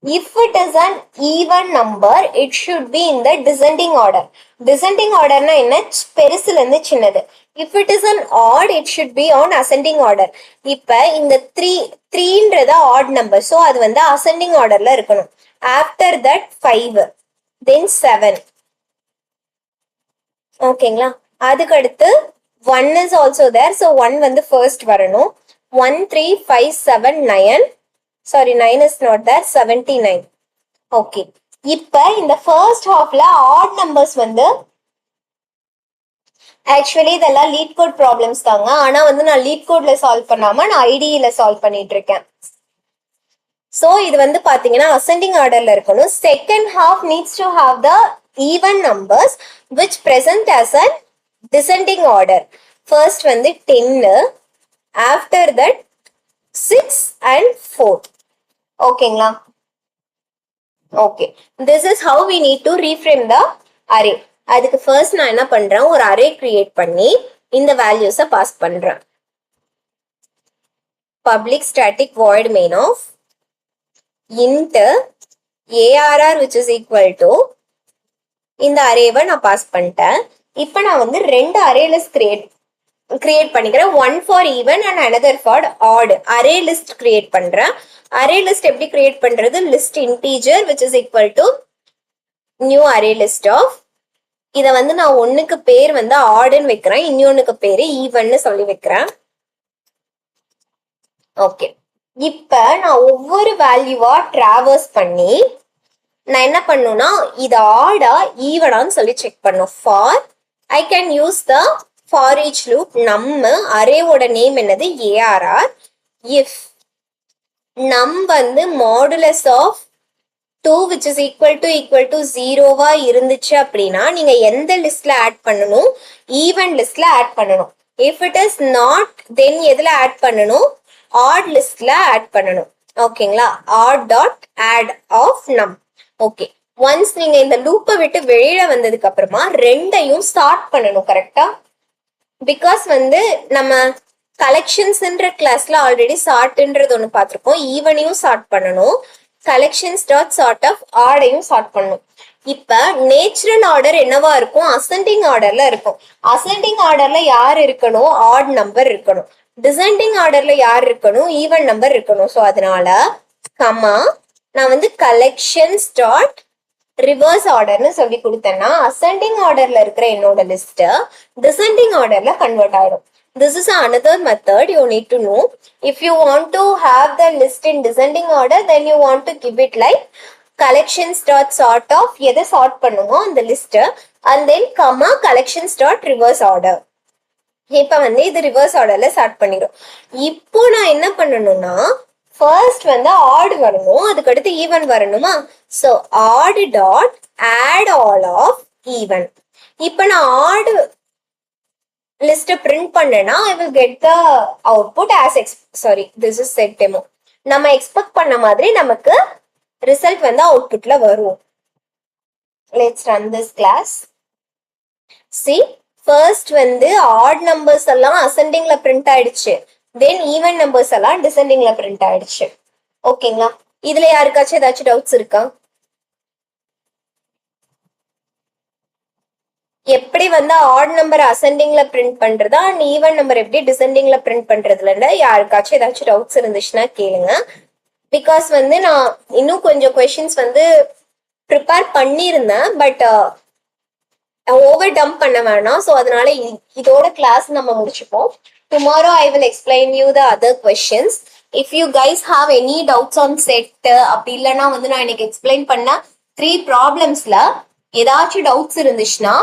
if it is an even number it should be in the descending order. descending orderனா என்ன? பெருசுல இருந்து சின்னது. if it is an odd it should be on ascending order. இப்ப இந்த 3ன்றது odd number, so அது வந்து ascending orderல இருக்கணும். after that 5, then 7. ஓகேங்களா? அதுக்கு அடுத்து 1 is also there, so 1 வந்து first வரணும். 1 3 5 7 9, sorry 9 is not there, 79. Okay, இப்ப இந்த ஃபர்ஸ்ட் ஹாஃப்ல ஆட் நம்பர்ஸ் வந்து ஆக்சுவலி இதெல்லாம் லீட் கோட் ப்ராப்ளம்ஸ் தாங்க. ஆனா வந்து நான் லீட் கோட்ல சால்வ் பண்ணாம நான் ஐடியில சால்வ் பண்ணிட்டு இருக்கேன். சோ இது வந்து பாத்தீங்கன்னா அசெண்டிங் ஆர்டர்ல இருக்கணும். Second half needs to have the even numbers which present as a descending order. first வந்து 10, after that 6 and 4. ஓகேங்களா? Okay, this is how we need to reframe the array. அதுக்கு ஃபர்ஸ்ட் நான் என்ன பண்றேன், ஒரு அரே கிரியேட் பண்ணி இந்த வேல்யூஸை பாஸ் பண்றேன். Public static void main of int arr which is equal to இந்த அரேவை நான் பாஸ் பண்ணிட்டேன். இப்போ நான் வந்து ரெண்டு அரே லிஸ்ட் கிரியேட் பண்ணிக்கிறேன். One for even and another for odd. Array list create பண்றேன். அரே லிஸ்ட் எப்படி கிரியேட் பண்றது? List integer which is equal to new array list of. இத வந்து நான் ஒண்ணுக்கு பேர் வந்து ஆடுன்னு வைக்கிறேன், இன்னொன்னுக்கு பேரு ஈவன்னு சொல்லி வைக்கிறேன். ஓகே, இப்ப நான் ஒவ்வொரு வேல்யூவா டிராவர்ஸ் பண்ணி நான் என்ன பண்ணுனா இது ஆடா ஈவனான்னு சொல்லி செக் பண்ணும். For I can use the for each loop. நம்ம அரேவோட நேம் என்னது? ஏஆர்ஆர். இஃப் நம் வந்து modulus of 2 which is equal to 0வா இருந்துச்சு அப்படின்னா நீங்க எந்த லிஸ்ட்ல ஆட் பண்ணணும்? ஈவன் லிஸ்ட்ல ஆட் பண்ணணும். if it is not then எதுல ஆட் பண்ணணும்? odd லிஸ்ட்ல ஆட் பண்ணணும். ஓகேங்களா? odd dot add of num. Okay, once நீங்க இந்த லூப்பை விட்டு வெளியில வந்ததுக்கு அப்புறமா ரெண்டையும் ஸ்டார்ட் பண்ணணும். கரெக்டா? பிகாஸ் வந்து நம்ம கலெக்ஷன்ஸ்ன்ற கிளாஸ்ல ஆல்ரெடி சார்ட்ன்றது ஒன்று பார்த்துருக்கோம். ஈவனையும் சார்ட் பண்ணணும், கலெக்ஷன்ஸ் டாட் சார்ட் ஆஃப் ஆடையும் சார்ட் பண்ணணும். இப்ப நேச்சுரல் ஆர்டர் என்னவா இருக்கும்? அசெண்டிங் ஆர்டர்ல இருக்கும். அசெண்டிங் ஆர்டர்ல யார் இருக்கணும்? ஆட் நம்பர் இருக்கணும். டிசெண்டிங் ஆர்டர்ல யார் இருக்கணும்? ஈவன் நம்பர் இருக்கணும். ஸோ அதனால கமா நான் வந்து கலெக்ஷன்ஸ் டாட் ரிவர்ஸ் ஆர்டர்னு சொல்லி கொடுத்தேன்னா அசெண்டிங் ஆர்டர்ல இருக்கிற என்னோட லிஸ்ட் டிசெண்டிங் ஆர்டர்ல கன்வெர்ட் ஆயிடும். This is another method you need to know. If you want to have the list in descending order, then you want to give it like collections dot sort of எதை sort பண்ணுமோ அந்த list and then comma collections dot reverse order. இப்ப வந்து இது reverse ஆர்டர்ல start பண்ணிடும். இப்போ நான் என்ன பண்ணணும்னா ஃபர்ஸ்ட் வந்து ஆட் வரணும், அதுக்கு அடுத்து ஈவன் வரணுமா? So odd dot add all of even. இப்போ நான் ஆட் லிஸ்ட் பிரிண்ட் பண்ணேன்னா I will get the output as this is set demo. நம்ம எக்ஸ்பெக்ட் பண்ண மாதிரி நமக்கு ரிசல்ட் வந்து அவுட்புட்ல வரும். Let's run this class. See first வந்து ஆட் நம்பர்ஸ் எல்லாம் அசெண்டிங்ல பிரிண்ட் ஆயிடுச்சு, தென் ஈவன் நம்பர்ஸ் எல்லாம் டிசெண்டிங்ல பிரிண்ட் ஆயிடுச்சு. ஓகேங்களா? இதுல யாருக்காச்சும் ஏதாச்சும் டவுட்ஸ் இருக்கா? எப்படி வந்து ஆட் நம்பர் அசெண்டிங்ல பிரிண்ட் பண்றதா அண்ட் ஈவன் நம்பர் எப்படி டிசெண்டிங்ல பிரிண்ட் பண்றதுல யாருக்காச்சும் ஏதாச்சும் டவுட்ஸ் இருந்துச்சுன்னா கேளுங்க. பிகாஸ் வந்து நான் இன்னும் கொஞ்சம் கொஸ்டின்ஸ் வந்து ப்ரிப்பேர் பண்ணியிருந்தேன், பட் ஓவர் டம்ப் பண்ண வேணாம். ஸோ அதனால இதோட கிளாஸ் நம்ம முடிச்சுப்போம். Tomorrow I will explain you the other questions. If you guys have any doubts on set அப்படி இல்லைன்னா வந்து நான் இன்னைக்கு எக்ஸ்பிளைன் பண்ண 3 ப்ராப்ளம்ஸ்ல ஏதாச்சும் டவுட்ஸ் இருந்துச்சுன்னா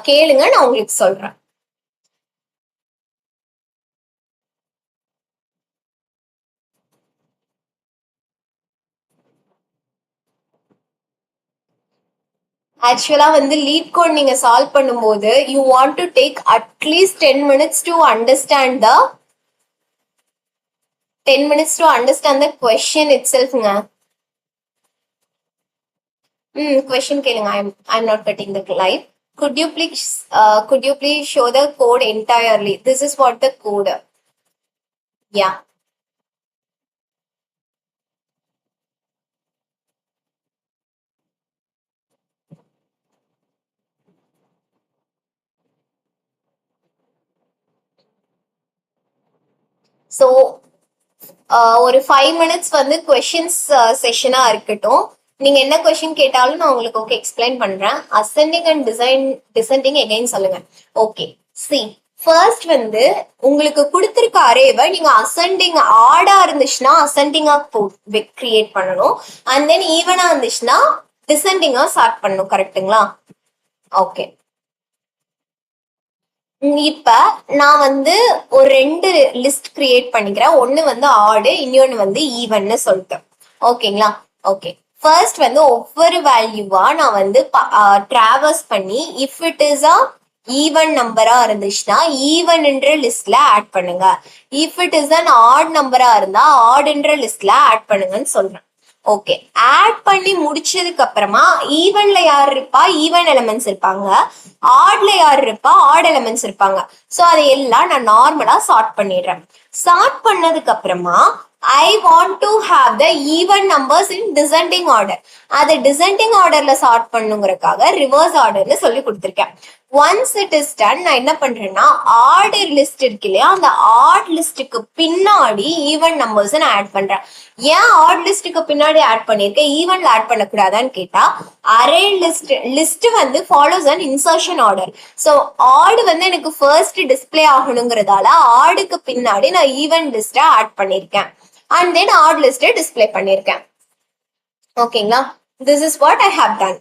கேளுங்க, நான் உங்களுக்கு சொல்றேன். ஆக்சுவலா வந்து லீட் கோட் நீங்க சால்வ் பண்ணும்போது you want to take at least 10 minutes to understand the 10 minutes to understand the question itselfங்க. Question கேளுங்க. I'm not cutting the live. Could you please show the code entirely? This is what the code. Yeah. So ஒரு 5 minutes வந்து questions செஷனா இருக்கட்டும். நீங்க என்ன question கேட்டாலும் நான் உங்களுக்கு okay explain பண்றேன். அசெண்டிங் அண்ட் டிசெண்டிங் எகைன் சொல்லுங்க. ஓகே, சி ஃபர்ஸ்ட் வந்து உங்களுக்கு கொடுத்திருக்க அரேவை நீங்க அசெண்டிங் ஆடா இருந்துச்சுன்னா அசெண்டிங்கா கிரியேட் பண்ணணும், அண்ட் தென் ஈவனா இருந்துச்சுன்னா டிசெண்டிங்கா ஸ்டார்ட் பண்ணணும். கரெக்ட்டுங்களா? ஓகே, இப்ப நான் வந்து ஒரு 2 லிஸ்ட் கிரியேட் பண்ணிக்கிறேன். ஒன்னு வந்து ஆடு, இன்னொன்னு வந்து ஈவன்னு சொல்லிட்டு. ஓகேங்களா? ஓகே, ஃபர்ஸ்ட் வந்து ஒவ்வொரு வேல்யூவா நான் வந்து டிராவர்ஸ் பண்ணி if it is a even நம்பரா இருந்துச்சுன்னா ஈவன்ன்ற லிஸ்ட்ல ஆட் பண்ணுங்க, if it is an odd நம்பரா இருந்தா ஆட்ன்ற லிஸ்ட்ல ஆட் பண்ணுங்கன்னு சொல்றேன். ஓகே, ஆட் பண்ணி முடிச்சதுக்கு அப்புறமா ஈவன்ல யார் இருப்பா? ஈவன் எலிமெண்ட்ஸ் இருப்பாங்க. ஆட்ல யார் இருப்பா? ஆட் எலிமெண்ட்ஸ் இருப்பாங்க. சோ அதை எல்லாம் நான் நார்மலா சார்ட் பண்ணிடுறேன். சார்ட் பண்ணதுக்கு அப்புறமா ஐ want to have the even numbers in descending order. அதை டிசெண்டிங் ஆர்டர்ல சார்ட் பண்ணுங்கிறதுக்காக ரிவர்ஸ் ஆர்டர்ல சொல்லி கொடுத்துருக்கேன். ஒன்ஸ் இட் இஸ் டன், நான் என்ன பண்றேன்னா ஆர்டர் லிஸ்ட் இருக்கு இல்லையா, அந்த ஆட் லிஸ்டுக்கு பின்னாடி ஈவன் நம்பர்ஸ் நான் ஆட் பண்றேன். ஏன் ஆட் லிஸ்டுக்கு பின்னாடி ஆட் பண்ணிருக்கேன், ஈவன்ல ஆட் பண்ணக்கூடாதான்னு கேட்டா, அரே லிஸ்ட் வந்து follows an insertion order. So odd வந்து எனக்கு ஃபர்ஸ்ட் டிஸ்பிளே ஆகணுங்கிறதால ஆடுக்கு பின்னாடி நான் ஈவன் லிஸ்ட ஆட் பண்ணிருக்கேன், அண்ட் தென் ஆட் லிஸ்ட டிஸ்பிளே பண்ணிருக்கேன். ஓகேங்களா? This is what I have done.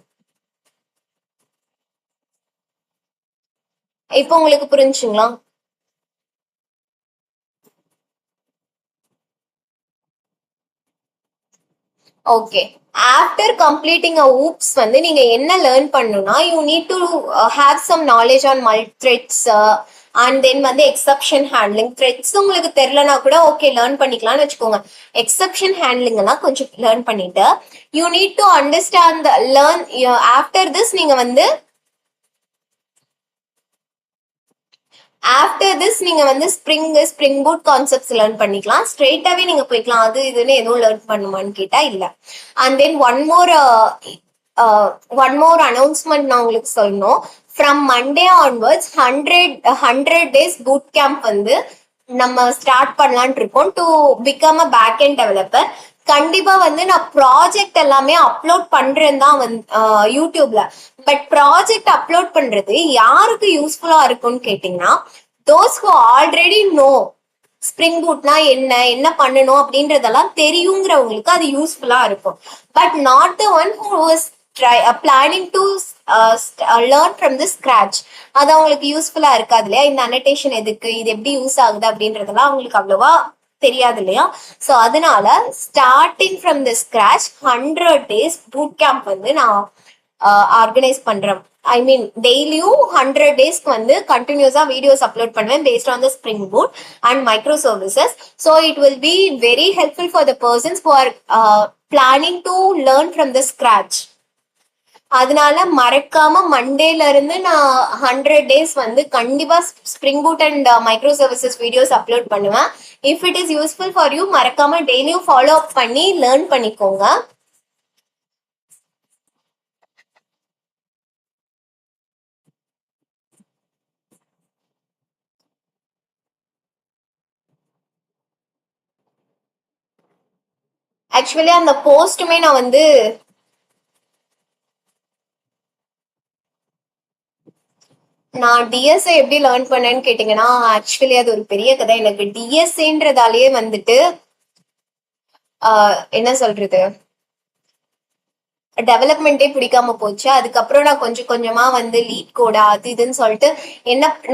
இப்போ உங்களுக்கு புரிஞ்சுங்களா? Okay. After completing a OOPS வந்து நீங்க என்ன லேர்ன் பண்ணணும்னா, you need to have some knowledge on threads and then வந்து எக்ஸப்ஷன் ஹேண்ட்லிங். த்ரெட்ஸ் உங்களுக்கு தெரியலனா கூட ஓகே லேர்ன் பண்ணிக்கலாம்னு வச்சுக்கோங்க. எக்ஸப்ஷன் ஹேண்ட்லிங் எல்லாம் கொஞ்சம் லேர்ன் பண்ணிட்டு you need to understand learn. After this நீங்க வந்து ஆஃப்டர் திஸ் நீங்க வந்து ஸ்ப்ரிங் பூட் கான்செப்ட்ஸ் லேர்ன் பண்ணிக்கலாம். ஸ்ட்ரெயிட்டாவே நீங்க போய்க்கலாம். அது இதுன்னு எதுவும் லேர்ன் பண்ணுமான்னு கேட்டா இல்ல. And then one more announcement நான் உங்களுக்கு சொல்லணும். From Monday onwards 100 days boot camp வந்து நம்ம ஸ்டார்ட் பண்ணலான் இருக்கோம் to become a backend developer. கண்டிப்பா வந்து நான் ப்ராஜெக்ட் எல்லாமே அப்லோட் பண்றேன் தான் வந்து யூடியூப்ல. பட் ப்ராஜெக்ட் அப்லோட் பண்றது யாருக்கு யூஸ்ஃபுல்லா இருக்கும்னு கேட்டீங்கன்னா, those who already know spring பூட்னா என்ன என்ன பண்ணணும் அப்படின்றதெல்லாம் தெரியுங்கிறவங்களுக்கு அது யூஸ்ஃபுல்லா இருக்கும். But not the one who is planning to learn from the scratch. அது அவங்களுக்கு யூஸ்ஃபுல்லா இருக்காது இல்லையா? இந்த அனடேஷன் எதுக்கு, இது எப்படி யூஸ் ஆகுது அப்படின்றதெல்லாம் அவங்களுக்கு அவ்வளவா தெரியாது இல்லையா? ஸோ அதனால starting from the scratch 100 days boot camp வந்து நான் ஆர்கனைஸ் பண்றேன். ஐ மீன் டெய்லியும் 100 daysக்கு வந்து கண்டினியூஸா வீடியோஸ் அப்லோட் பண்ணுவேன் based on the spring boot and micro services. So it will be very helpful for the persons who are planning to learn from the scratch. அதனால மறக்காம மண்டேல இருந்து நான் 100 days வந்து கண்டிப்பா spring boot and micro services videos upload பண்ணுவேன். If it is useful for you, மறக்காம டெய்லியும் ஃபாலோ அப் பண்ணி லேர்ன் பண்ணிக்கோங்க. ஆக்சுவலி அந்த போஸ்ட்டுமே நான் வந்து டிஎஸ்ஏ எப்படி லேர்ன் பண்ணேன்னு கேட்டீங்கன்னா, ஆக்சுவலி அது ஒரு பெரிய கதை. எனக்கு டிஎஸ்ஏன்றதாலேயே வந்துட்டு என்ன சொல்றது, டெவலப்மெண்ட்டே பிடிக்காம போச்சு. அதுக்கப்புறம் நான் கொஞ்சம் கொஞ்சமா வந்து லீட் கோடா அது இதுன்னு சொல்லிட்டு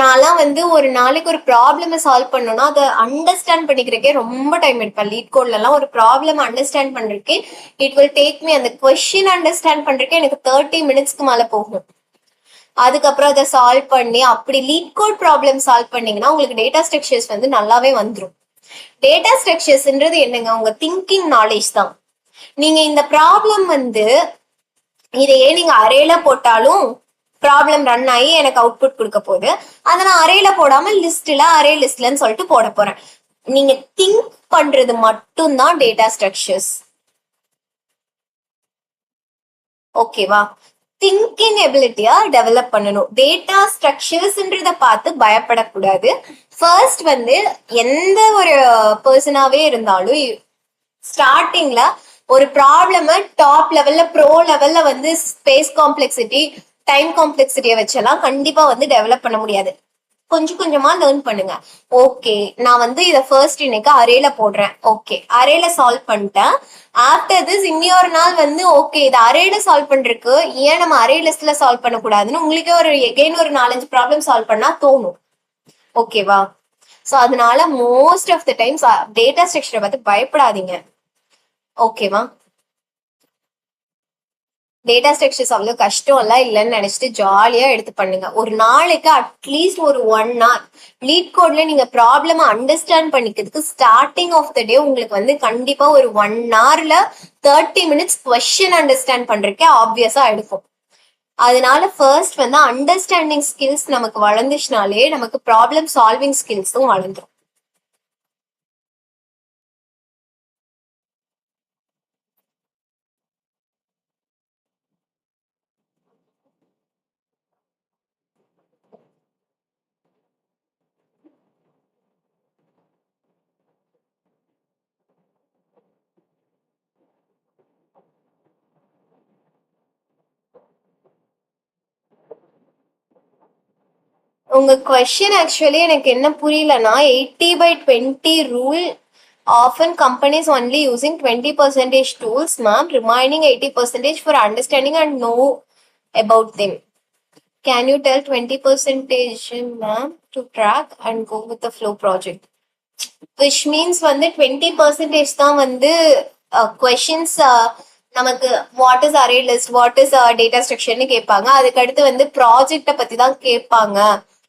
நான்லாம் வந்து ஒரு நாளைக்கு ஒரு ப்ராப்ளம் சால்வ் பண்ணணும்னா அதை அண்டர்ஸ்டாண்ட் பண்ணிக்கிறக்கே ரொம்ப டைம் எடுப்பேன். லீட் கோட்ல எல்லாம் ஒரு ப்ராப்ளம் அண்டர்ஸ்டாண்ட் பண்றதுக்கே இட் வில் டேக் மீ, அந்த கொஸ்டின் அண்டர்ஸ்டாண்ட் பண்றதுக்கே எனக்கு 30 minutesக்கு மேல போகும். அதுக்கப்புறம் அதை சால்வ் பண்ணி அப்படி லீட் கோட் ப்ராப்ளம் சால்வ் பண்ணீங்கன்னா உங்களுக்கு டேட்டா ஸ்ட்ரக்சர்ஸ் வந்து நல்லாவே வந்துடும். டேட்டா ஸ்ட்ரக்சர்ஸ்ன்றது என்னங்க, உங்க திங்கிங் நாலேஜ் தான். நீங்க இந்த ப்ராப்ளம் வந்து இதையே நீங்க அரேல போட்டாலும் ப்ராப்ளம் ரன் ஆகி எனக்கு அவுட்புட் கொடுக்க போகுது. அதை நான் அரேல போடாம அரே லிஸ்ட்லன்னு சொல்லிட்டு போட போறேன். நீங்க திங்க் பண்றது மட்டும்தான் டேட்டா ஸ்ட்ரக்சர்ஸ். ஓகேவா? திங்கிங் எபிலிட்டியா டெவலப் பண்ணணும். டேட்டா ஸ்ட்ரக்சர்ஸ்ன்றத பார்த்து பயப்படக்கூடாது. ஃபர்ஸ்ட் வந்து எந்த ஒரு பர்சனாவே இருந்தாலும் ஸ்டார்டிங்ல ஒரு ப்ராப்ளம டாப் லெவல்ல ப்ரோ லெவல்ல வந்து ஸ்பேஸ் காம்ப்ளெக்சிட்டி டைம் காம்ப்ளெக்சிட்டியை வச்செல்லாம் கண்டிப்பா வந்து டெவலப் பண்ண முடியாது. கொஞ்சம் கொஞ்சமா லேர்ன் பண்ணுங்க. ஓகே, நான் வந்து இதை ஃபர்ஸ்ட் இன்னைக்கு அரேல போடுறேன். ஓகே, அரேல சால்வ் பண்ணிட்டேன். ஆஃப்டர் திஸ் இன்னொரு நாள் வந்து ஓகே இது அரேல சால்வ் பண்றதுக்கு ஏன் நம்ம அரே லிஸ்ட்ல சால்வ் பண்ணக்கூடாதுன்னு உங்களுக்கே ஒரு எகைன் ஒரு 4-5 ப்ராப்ளம் சால்வ் பண்ணா தோணும். ஓகேவா? ஸோ அதனால most of the times data ஸ்ட்ரக்சரை பார்த்து பயப்படாதீங்க. ஓகேவா? டேட்டா ஸ்ட்ரக்சர்ஸ் அவ்வளோ கஷ்டம் எல்லாம் இல்லைன்னு நினைச்சிட்டு ஜாலியா எடுத்து பண்ணுங்க. ஒரு நாளைக்கு அட்லீஸ்ட் ஒரு 1 hour லீட் கோட்ல நீங்க ப்ராப்ளம் அண்டர்ஸ்டாண்ட் பண்ணிக்கிறதுக்கு ஸ்டார்டிங் ஆஃப் த டே உங்களுக்கு வந்து கண்டிப்பா ஒரு 1 hourல 30 minutes கொஸ்டின் அண்டர்ஸ்டாண்ட் பண்றதுக்கே ஆப்வியஸா எடுக்கும். அதனால ஃபர்ஸ்ட் வந்து அண்டர்ஸ்டாண்டிங் ஸ்கில்ஸ் நமக்கு வளர்ந்துச்சுனாலே நமக்கு ப்ராப்ளம் சால்விங் ஸ்கில்ஸும் வளர்ந்துரும். உங்க கொஸ்டின் ஆக்சுவலி எனக்கு என்ன புரியலன்னா, 80/20 rule often companies only using 20% tools, ma'am, remaining 80% for understanding and know about them. Can you tell 20%, ma'am, to track and go with the flow project? Which means வந்து 20% தான் வந்து questions நமக்கு what is array list, what is data ஸ்ட்ரக்சர்னு கேட்பாங்க. அதுக்கு அடுத்து வந்து ப்ராஜெக்ட பத்தி தான் கேட்பாங்க.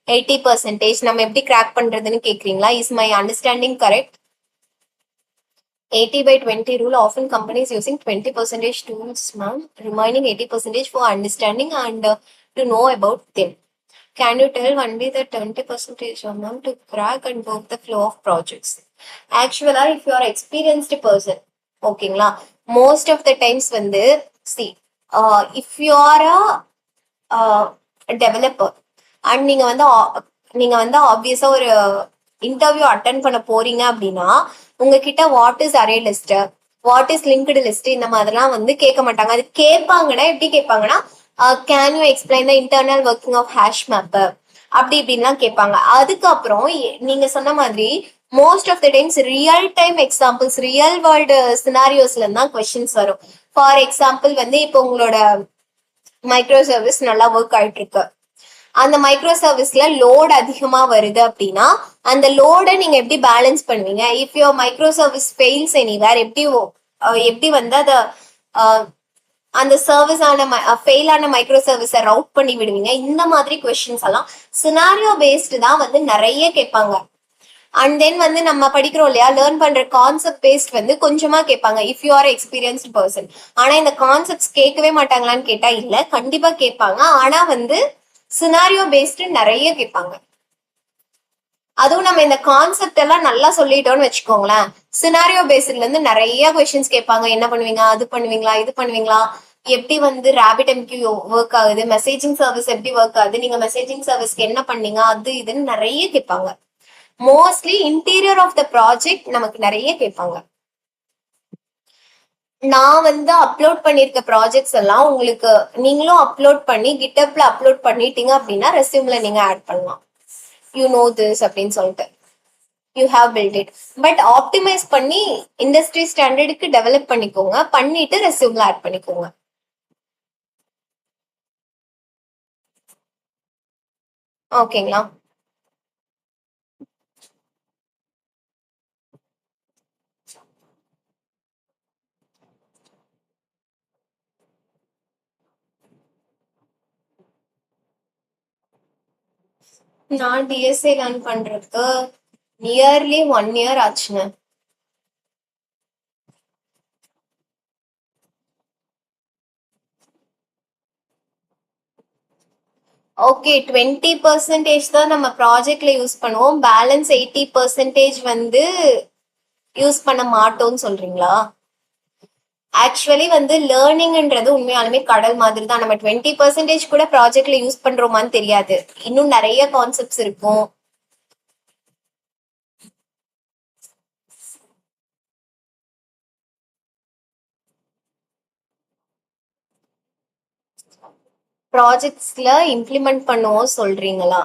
80% நம்ம எப்படி கிராக் பண்றதுன்னு கேக்குறீங்களா? Is my understanding correct? 80/20 rule, often companies using 20% tools, ma'am, remaining 80% for understanding and to know about them. Can you tell only the 20% amount to crack and work the flow of projects? Actually, if you are experienced person, ஓகேங்களா, most of the times வந்து see, if you are a developer and நீங்க வந்து ஆப்வியஸா ஒரு interview attend பண்ண போறீங்க அப்படின்னா உங்ககிட்ட what is array list, what is linked list இந்த மாதிரிலாம் வந்து கேட்க மாட்டாங்க. அது கேட்பாங்கன்னா எப்படி கேட்பாங்கன்னா can you explain the internal working of hash map அப்படி இப்படின்லாம் கேட்பாங்க. அதுக்கப்புறம் நீங்க சொன்ன மாதிரி most of the times real time examples, real world சினாரியோஸ்ல தான் கொஸ்டின்ஸ் வரும். ஃபார் எக்ஸாம்பிள் வந்து இப்போ உங்களோட மைக்ரோ சர்வீஸ் நல்லா ஒர்க் ஆயிட்டு இருக்கு, அந்த மைக்ரோ சர்வீஸ்ல லோட் அதிகமா வருது அப்படின்னா அந்த லோட நீங்க எப்படி பேலன்ஸ் பண்ணுவீங்க? If your micro service fails anywhere, எப்படி வந்து அத அந்த சர்வீஸ் ஆன ஃபெயில் ஆன மைக்ரோ சர்வீஸை ரவுட் பண்ணி விடுவீங்க? இந்த மாதிரி கொஸ்டின்ஸ் எல்லாம் சினாரியோ பேஸ்டு தான் வந்து நிறைய கேட்பாங்க. அண்ட் தென் வந்து நம்ம படிக்கிறோம் இல்லையா, லேர்ன் பண்ற கான்செப்ட் பேஸ்ட் வந்து கொஞ்சமா கேட்பாங்க if you R experienced person. ஆனா இந்த கான்செப்ட்ஸ் கேட்கவே மாட்டாங்களான்னு கேட்டா இல்ல, கண்டிப்பா கேட்பாங்க. ஆனா வந்து சினாரியோ பேஸ்டு நிறைய கேட்பாங்க. அதுவும் நம்ம இந்த கான்செப்ட் எல்லாம் நல்லா சொல்லிட்டோம்னு வச்சுக்கோங்களேன், சினாரியோ பேஸ்ட்ல இருந்து நிறைய கொஸ்டின்ஸ் கேட்பாங்க. என்ன பண்ணுவீங்க, அது பண்ணுவீங்களா, இது பண்ணுவீங்களா, எப்படி வந்து ரேபிட் எம்கியூ ஒர்க் ஆகுது, மெசேஜிங் சர்வீஸ் எப்படி ஒர்க் ஆகுது, நீங்க மெசேஜிங் சர்வீஸ்க்கு என்ன பண்ணீங்க, அது இதுன்னு நிறைய கேட்பாங்க. Mostly interior of the project நமக்கு நிறைய கேட்பாங்க. நான் வந்து அப்லோட் பண்ணிருக்க ப்ராஜெக்ட்ஸ் எல்லாம் உங்களுக்கு நீங்களும் அப்லோட் பண்ணி கிட்டப்ல அப்லோட் பண்ணிட்டீங்க அப்படின்னா ரெஸ்யூம்ல நீங்க ஆட் பண்ணலாம். யூ நோ திஸ் அப்படின்னு சொல்லிட்டு you have built it. But optimise பண்ணி இண்டஸ்ட்ரி ஸ்டாண்டர்டுக்கு டெவலப் பண்ணிக்கோங்க, பண்ணிட்டு ரெஸ்யூம்ல ஆட் பண்ணிக்கோங்க. ஓகேங்களா? நான் டிஎஸ்ஏ லேர்ன் பண்றதுக்கு நியர்லி 1 year ஆச்சுங்க. ஓகே, 20% தான் நம்ம ப்ராஜெக்ட்ல யூஸ் பண்ணுவோம், பேலன்ஸ் 80% வந்து யூஸ் பண்ண மாட்டோம்னு சொல்றீங்களா? ஆக்சுவலி வந்து லேர்னிங்ன்றது உண்மையாலுமே கடல் மாதிரி தான். நம்ம 20% கூட ப்ராஜெக்ட்ல யூஸ் பண்றோமான்னு தெரியாது, இன்னும் நிறைய கான்செப்ட்ஸ் இருக்கும். ப்ராஜெக்ட்ஸ்ல இம்ப்ளிமெண்ட் பண்ணுவோம் சொல்றீங்களா?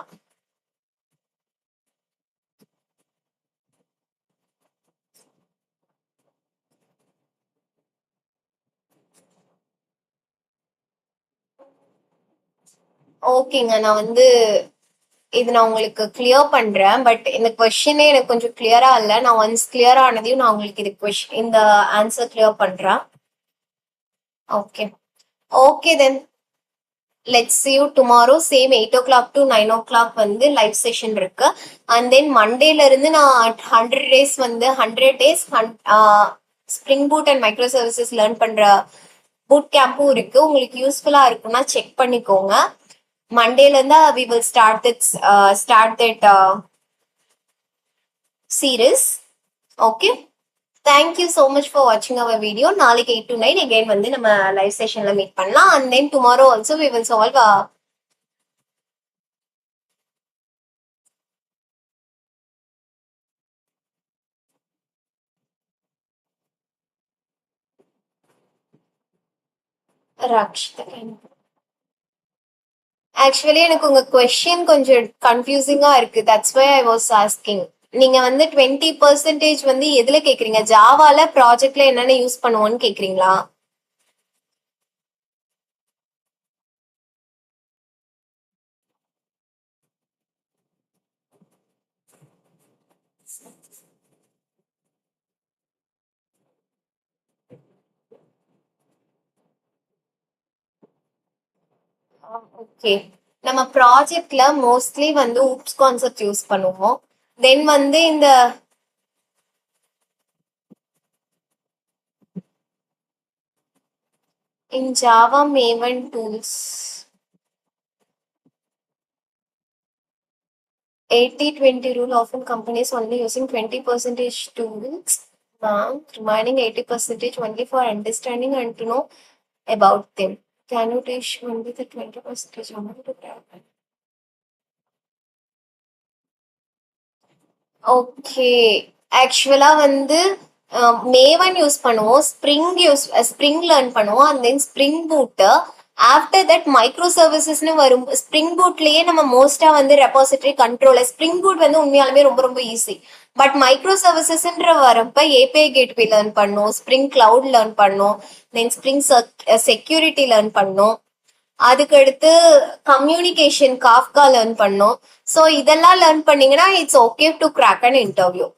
ஓகேங்க, நான் வந்து இது நான் உங்களுக்கு கிளியர் பண்றேன். பட் இந்த கொஸ்டினே எனக்கு கொஞ்சம் கிளியரா இல்ல. நான் ஒன்ஸ் கிளியர் ஆனதையும் நான் உங்களுக்கு இந்த ஆன்சர் கிளியர் பண்றேன். Okay, okay then let's see you tomorrow same 8 o'clock to 9 o'clock வந்து லைவ் செஷன் இருக்கு. அண்ட் தென் மண்டேல இருந்து நான் 100 days வந்து 100 days spring boot and micro services learn பண்ற பூட் கேம்பும் இருக்கு. உங்களுக்கு யூஸ்ஃபுல்லா இருக்குன்னா செக் பண்ணிக்கோங்க. மண்டேல இருந்து we will start that series. Okay, thank you so much for watching our video. நாளைக்கு 8 to 9 again வந்து நம்ம லைவ் செஷன்ல மீட் பண்ணலாம். and then tomorrow also we will solve Rakshitha. Actually எனக்கு உங்க கொஸ்டின் கொஞ்சம் கன்ஃபியூசிங்கா இருக்கு, that's why I was asking. நீங்க வந்து 20% வந்து எதுல கேக்குறீங்க? ஜாவால ப்ராஜெக்ட்ல என்னென்ன யூஸ் பண்ணுவோம்னு கேக்குறீங்களா? ஓகே, நம்ம ப்ராஜெக்ட்ல மோஸ்ட்லி வந்து ஊப்ஸ் கான்செப்ட் யூஸ் பண்ணுவோம். தென் வந்து இந்த in Java Maven tools 80-20 rule, often companies only using 20% tools, remaining 80% only for understanding and to know about them. Can you teach only the 20% only to grab? Okay, ஆக்சுவலா வந்து Maven use பண்ணுவோம், spring learn பண்ணுவோம், and then spring boot. After that micro சர்வீசஸ்னு வரும். Spring பூட்லயே நம்ம மோஸ்டா வந்து repository controller, spring boot வந்து உண்மையாலுமே ரொம்ப ரொம்ப ஈஸி. பட் மைக்ரோ சர்வீசஸ்ன்ற வரப்ப ஏபிஐ கேட்வே லேர்ன் பண்ணோம், ஸ்ப்ரிங் கிளவுட் லேர்ன் பண்ணோம், தென் ஸ்ப்ரிங் செக்யூரிட்டி லேர்ன் பண்ணோம், அதுக்கடுத்து கம்யூனிகேஷன் காஃப்கா லேர்ன் பண்ணோம். ஸோ இதெல்லாம் லேர்ன் பண்ணீங்கன்னா it's okay to crack an interview.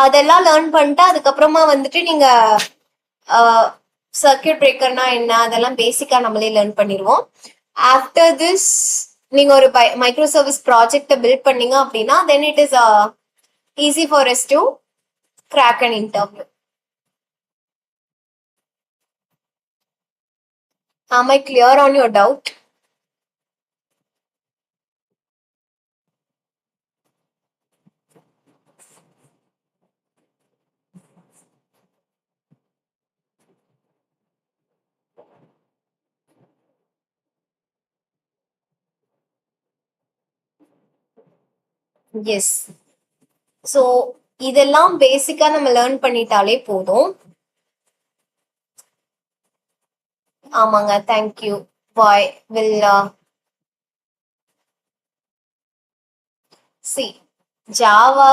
அதெல்லாம் லேர்ன் பண்ணிட்டு அதுக்கப்புறமா வந்துட்டு நீங்க சர்க்கியூட் பிரேக்கர்னா என்ன அதெல்லாம் பேசிக்கா நம்மளே லேர்ன் பண்ணிடுவோம். ஆஃப்டர் திஸ் நீங்க ஒரு மைக்ரோ சர்வீஸ் ப்ராஜெக்ட பில்ட் பண்ணீங்க அப்படின்னா then it is easy for us to crack an interview. Am I clear on your doubt? Yes. So இதெல்லாம் பேசிக்கா நம்ம லேர்ன் பண்ணிட்டாலே போதும். ஆமாங்க, thank you, bye. Will see Java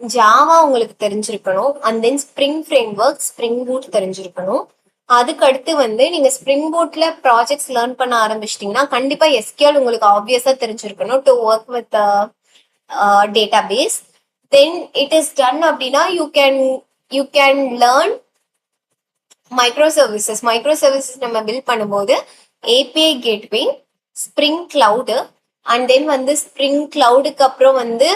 Java உங்களுக்கு தெரிஞ்சிருக்கணும், and then spring framework, spring boot தெரிஞ்சிருக்கணும். அதுக்கு அடுத்து வந்து நீங்க ஸ்ப்ரிங் பூட்ல ப்ராஜெக்ட்ஸ் லேர்ன் பண்ண ஆரம்பிச்சிட்டீங்கன்னா கண்டிப்பா எஸ்கியூஎல் உங்களுக்கு ஆப்வியஸா தெரிஞ்சிருக்கணும் to work with database. Then it is done அப்படின்னா you can learn micro services நம்ம பில்ட் பண்ணும்போது API gateway, spring cloud, and then வந்து ஸ்ப்ரிங் கிளவுடுக்கு அப்புறம் வந்து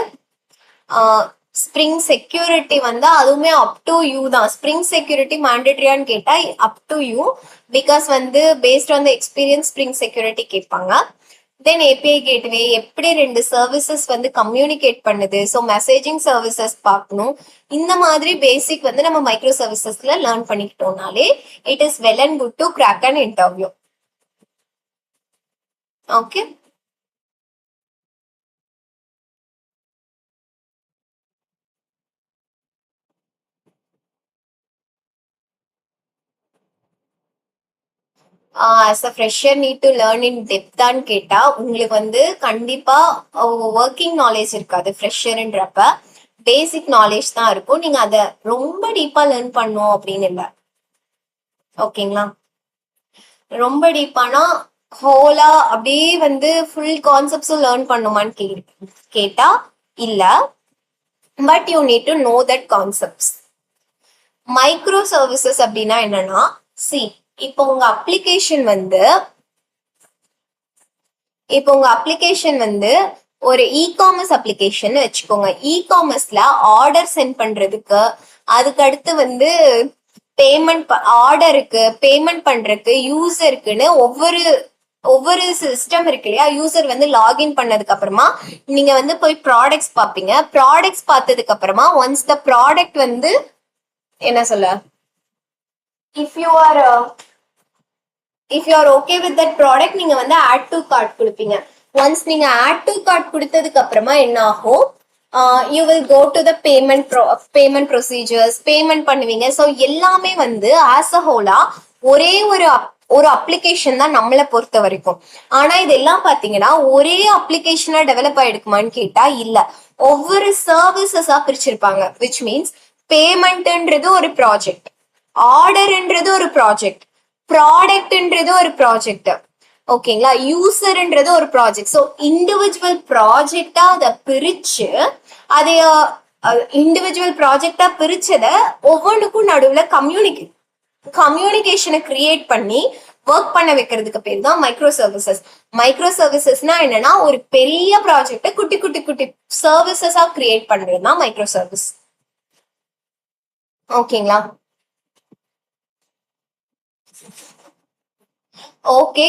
ஸ்ப்ரிங் செக்யூரிட்டி வந்து அதுவுமே அப் டு யூ தான். ஸ்ப்ரிங் செக்யூரிட்டி மேண்டேட்டரியான்னு கேட்டா அப் டு யூ, பிகாஸ் வந்து based on the experience spring security கேட்பாங்க. தென் ஏபிஐ கேட்வே எப்படி ரெண்டு சர்வீசஸ் வந்து கம்யூனிகேட் பண்ணுது, ஸோ மெசேஜிங் சர்வீசஸ் பார்க்கணும். இந்த மாதிரி பேசிக் வந்து நம்ம மைக்ரோ சர்வீசஸ்ல லேர்ன் பண்ணிக்கிட்டோம்னாலே it is well and good to crack an interview. Okay, as a fresher need to learn in டெப்தான்னு கேட்டா உங்களுக்கு வந்து கண்டிப்பா ஒர்க்கிங் நாலேஜ் இருக்காது. ஃப்ரெஷர்ன்றப்ப பேசிக் நாலேஜ் தான் இருக்கும். நீங்க அதை ரொம்ப டீப்பா லேர்ன் பண்ணும் அப்படின்னு இல்லை. ஓகேங்களா? ரொம்ப டீப்பானா ஹோலா அப்படியே வந்து ஃபுல் கான்செப்ட்ஸும் லேர்ன் பண்ணுமான்னு கேட்டா இல்ல. But you need to know that concepts. Micro services அப்படின்னா என்னன்னா, சி இப்போ உங்க அப்ளிகேஷன் வந்து ஒரு இ காமர்ஸ் அப்ளிகேஷன் வச்சுக்கோங்க. இ காமர்ஸ்ல ஆர்டர் சென்ட் பண்றதுக்கு, அதுக்கு அடுத்து வந்து ஆர்டருக்கு பேமெண்ட் பண்றதுக்கு, யூசருக்குன்னு ஒவ்வொரு சிஸ்டம் இருக்கு இல்லையா. யூசர் வந்து லாகின் பண்ணதுக்கு அப்புறமா நீங்க வந்து போய் ப்ராடக்ட்ஸ் பார்ப்பீங்க. ப்ராடக்ட்ஸ் பார்த்ததுக்கு அப்புறமா ஒன்ஸ் த ப்ராடக்ட் வந்து என்ன சொல்ல, if you are okay with that product நீங்க வந்து ஆட் டு கார்ட் கொடுப்பீங்க. ஒன்ஸ் நீங்க ஆட் டு கார்ட் கொடுத்ததுக்கு அப்புறமா என்ன ஆகும், you will go to the payment procedures, payment பண்ணுவீங்க. ஸோ எல்லாமே வந்து ஆஸ் அ ஹோலா ஒரே ஒரு அப்ளிகேஷன் தான் நம்மளை பொறுத்த வரைக்கும். ஆனா இதெல்லாம் பாத்தீங்கன்னா ஒரே அப்ளிகேஷனா டெவலப் ஆயிடுக்குமான்னு கேட்டா இல்ல. ஒவ்வொரு சர்வீசஸா பிரிச்சிருப்பாங்க. விச் மீன்ஸ் பேமெண்ட்ன்றது ஒரு ப்ராஜெக்ட், ஆர்டர்ன்றது ஒரு ப்ராஜெக்ட், ப்ராடக்ட்ன்றது ஒரு ப்ராஜெக்ட், ஓகேங்களா? யூசர்ன்றது ஒரு ப்ராஜெக்ட். ஸோ இண்டிவிஜுவல் ப்ராஜெக்டா அதை பிரிச்சு அதைய இண்டிவிஜுவல் ப்ராஜெக்டா பிரிச்சத ஒவ்வொன்றுக்கும் நடுவுல கம்யூனிகேஷனை கிரியேட் பண்ணி ஒர்க் பண்ண வைக்கிறதுக்கு பேர் தான் மைக்ரோ சர்வீசஸ். மைக்ரோ சர்வீசஸ்னா என்னன்னா ஒரு பெரிய ப்ராஜெக்ட குட்டி குட்டி குட்டி சர்வீசஸா கிரியேட் பண்றது தான் மைக்ரோ சர்வீஸ். ஓகேங்களா? ஓகே.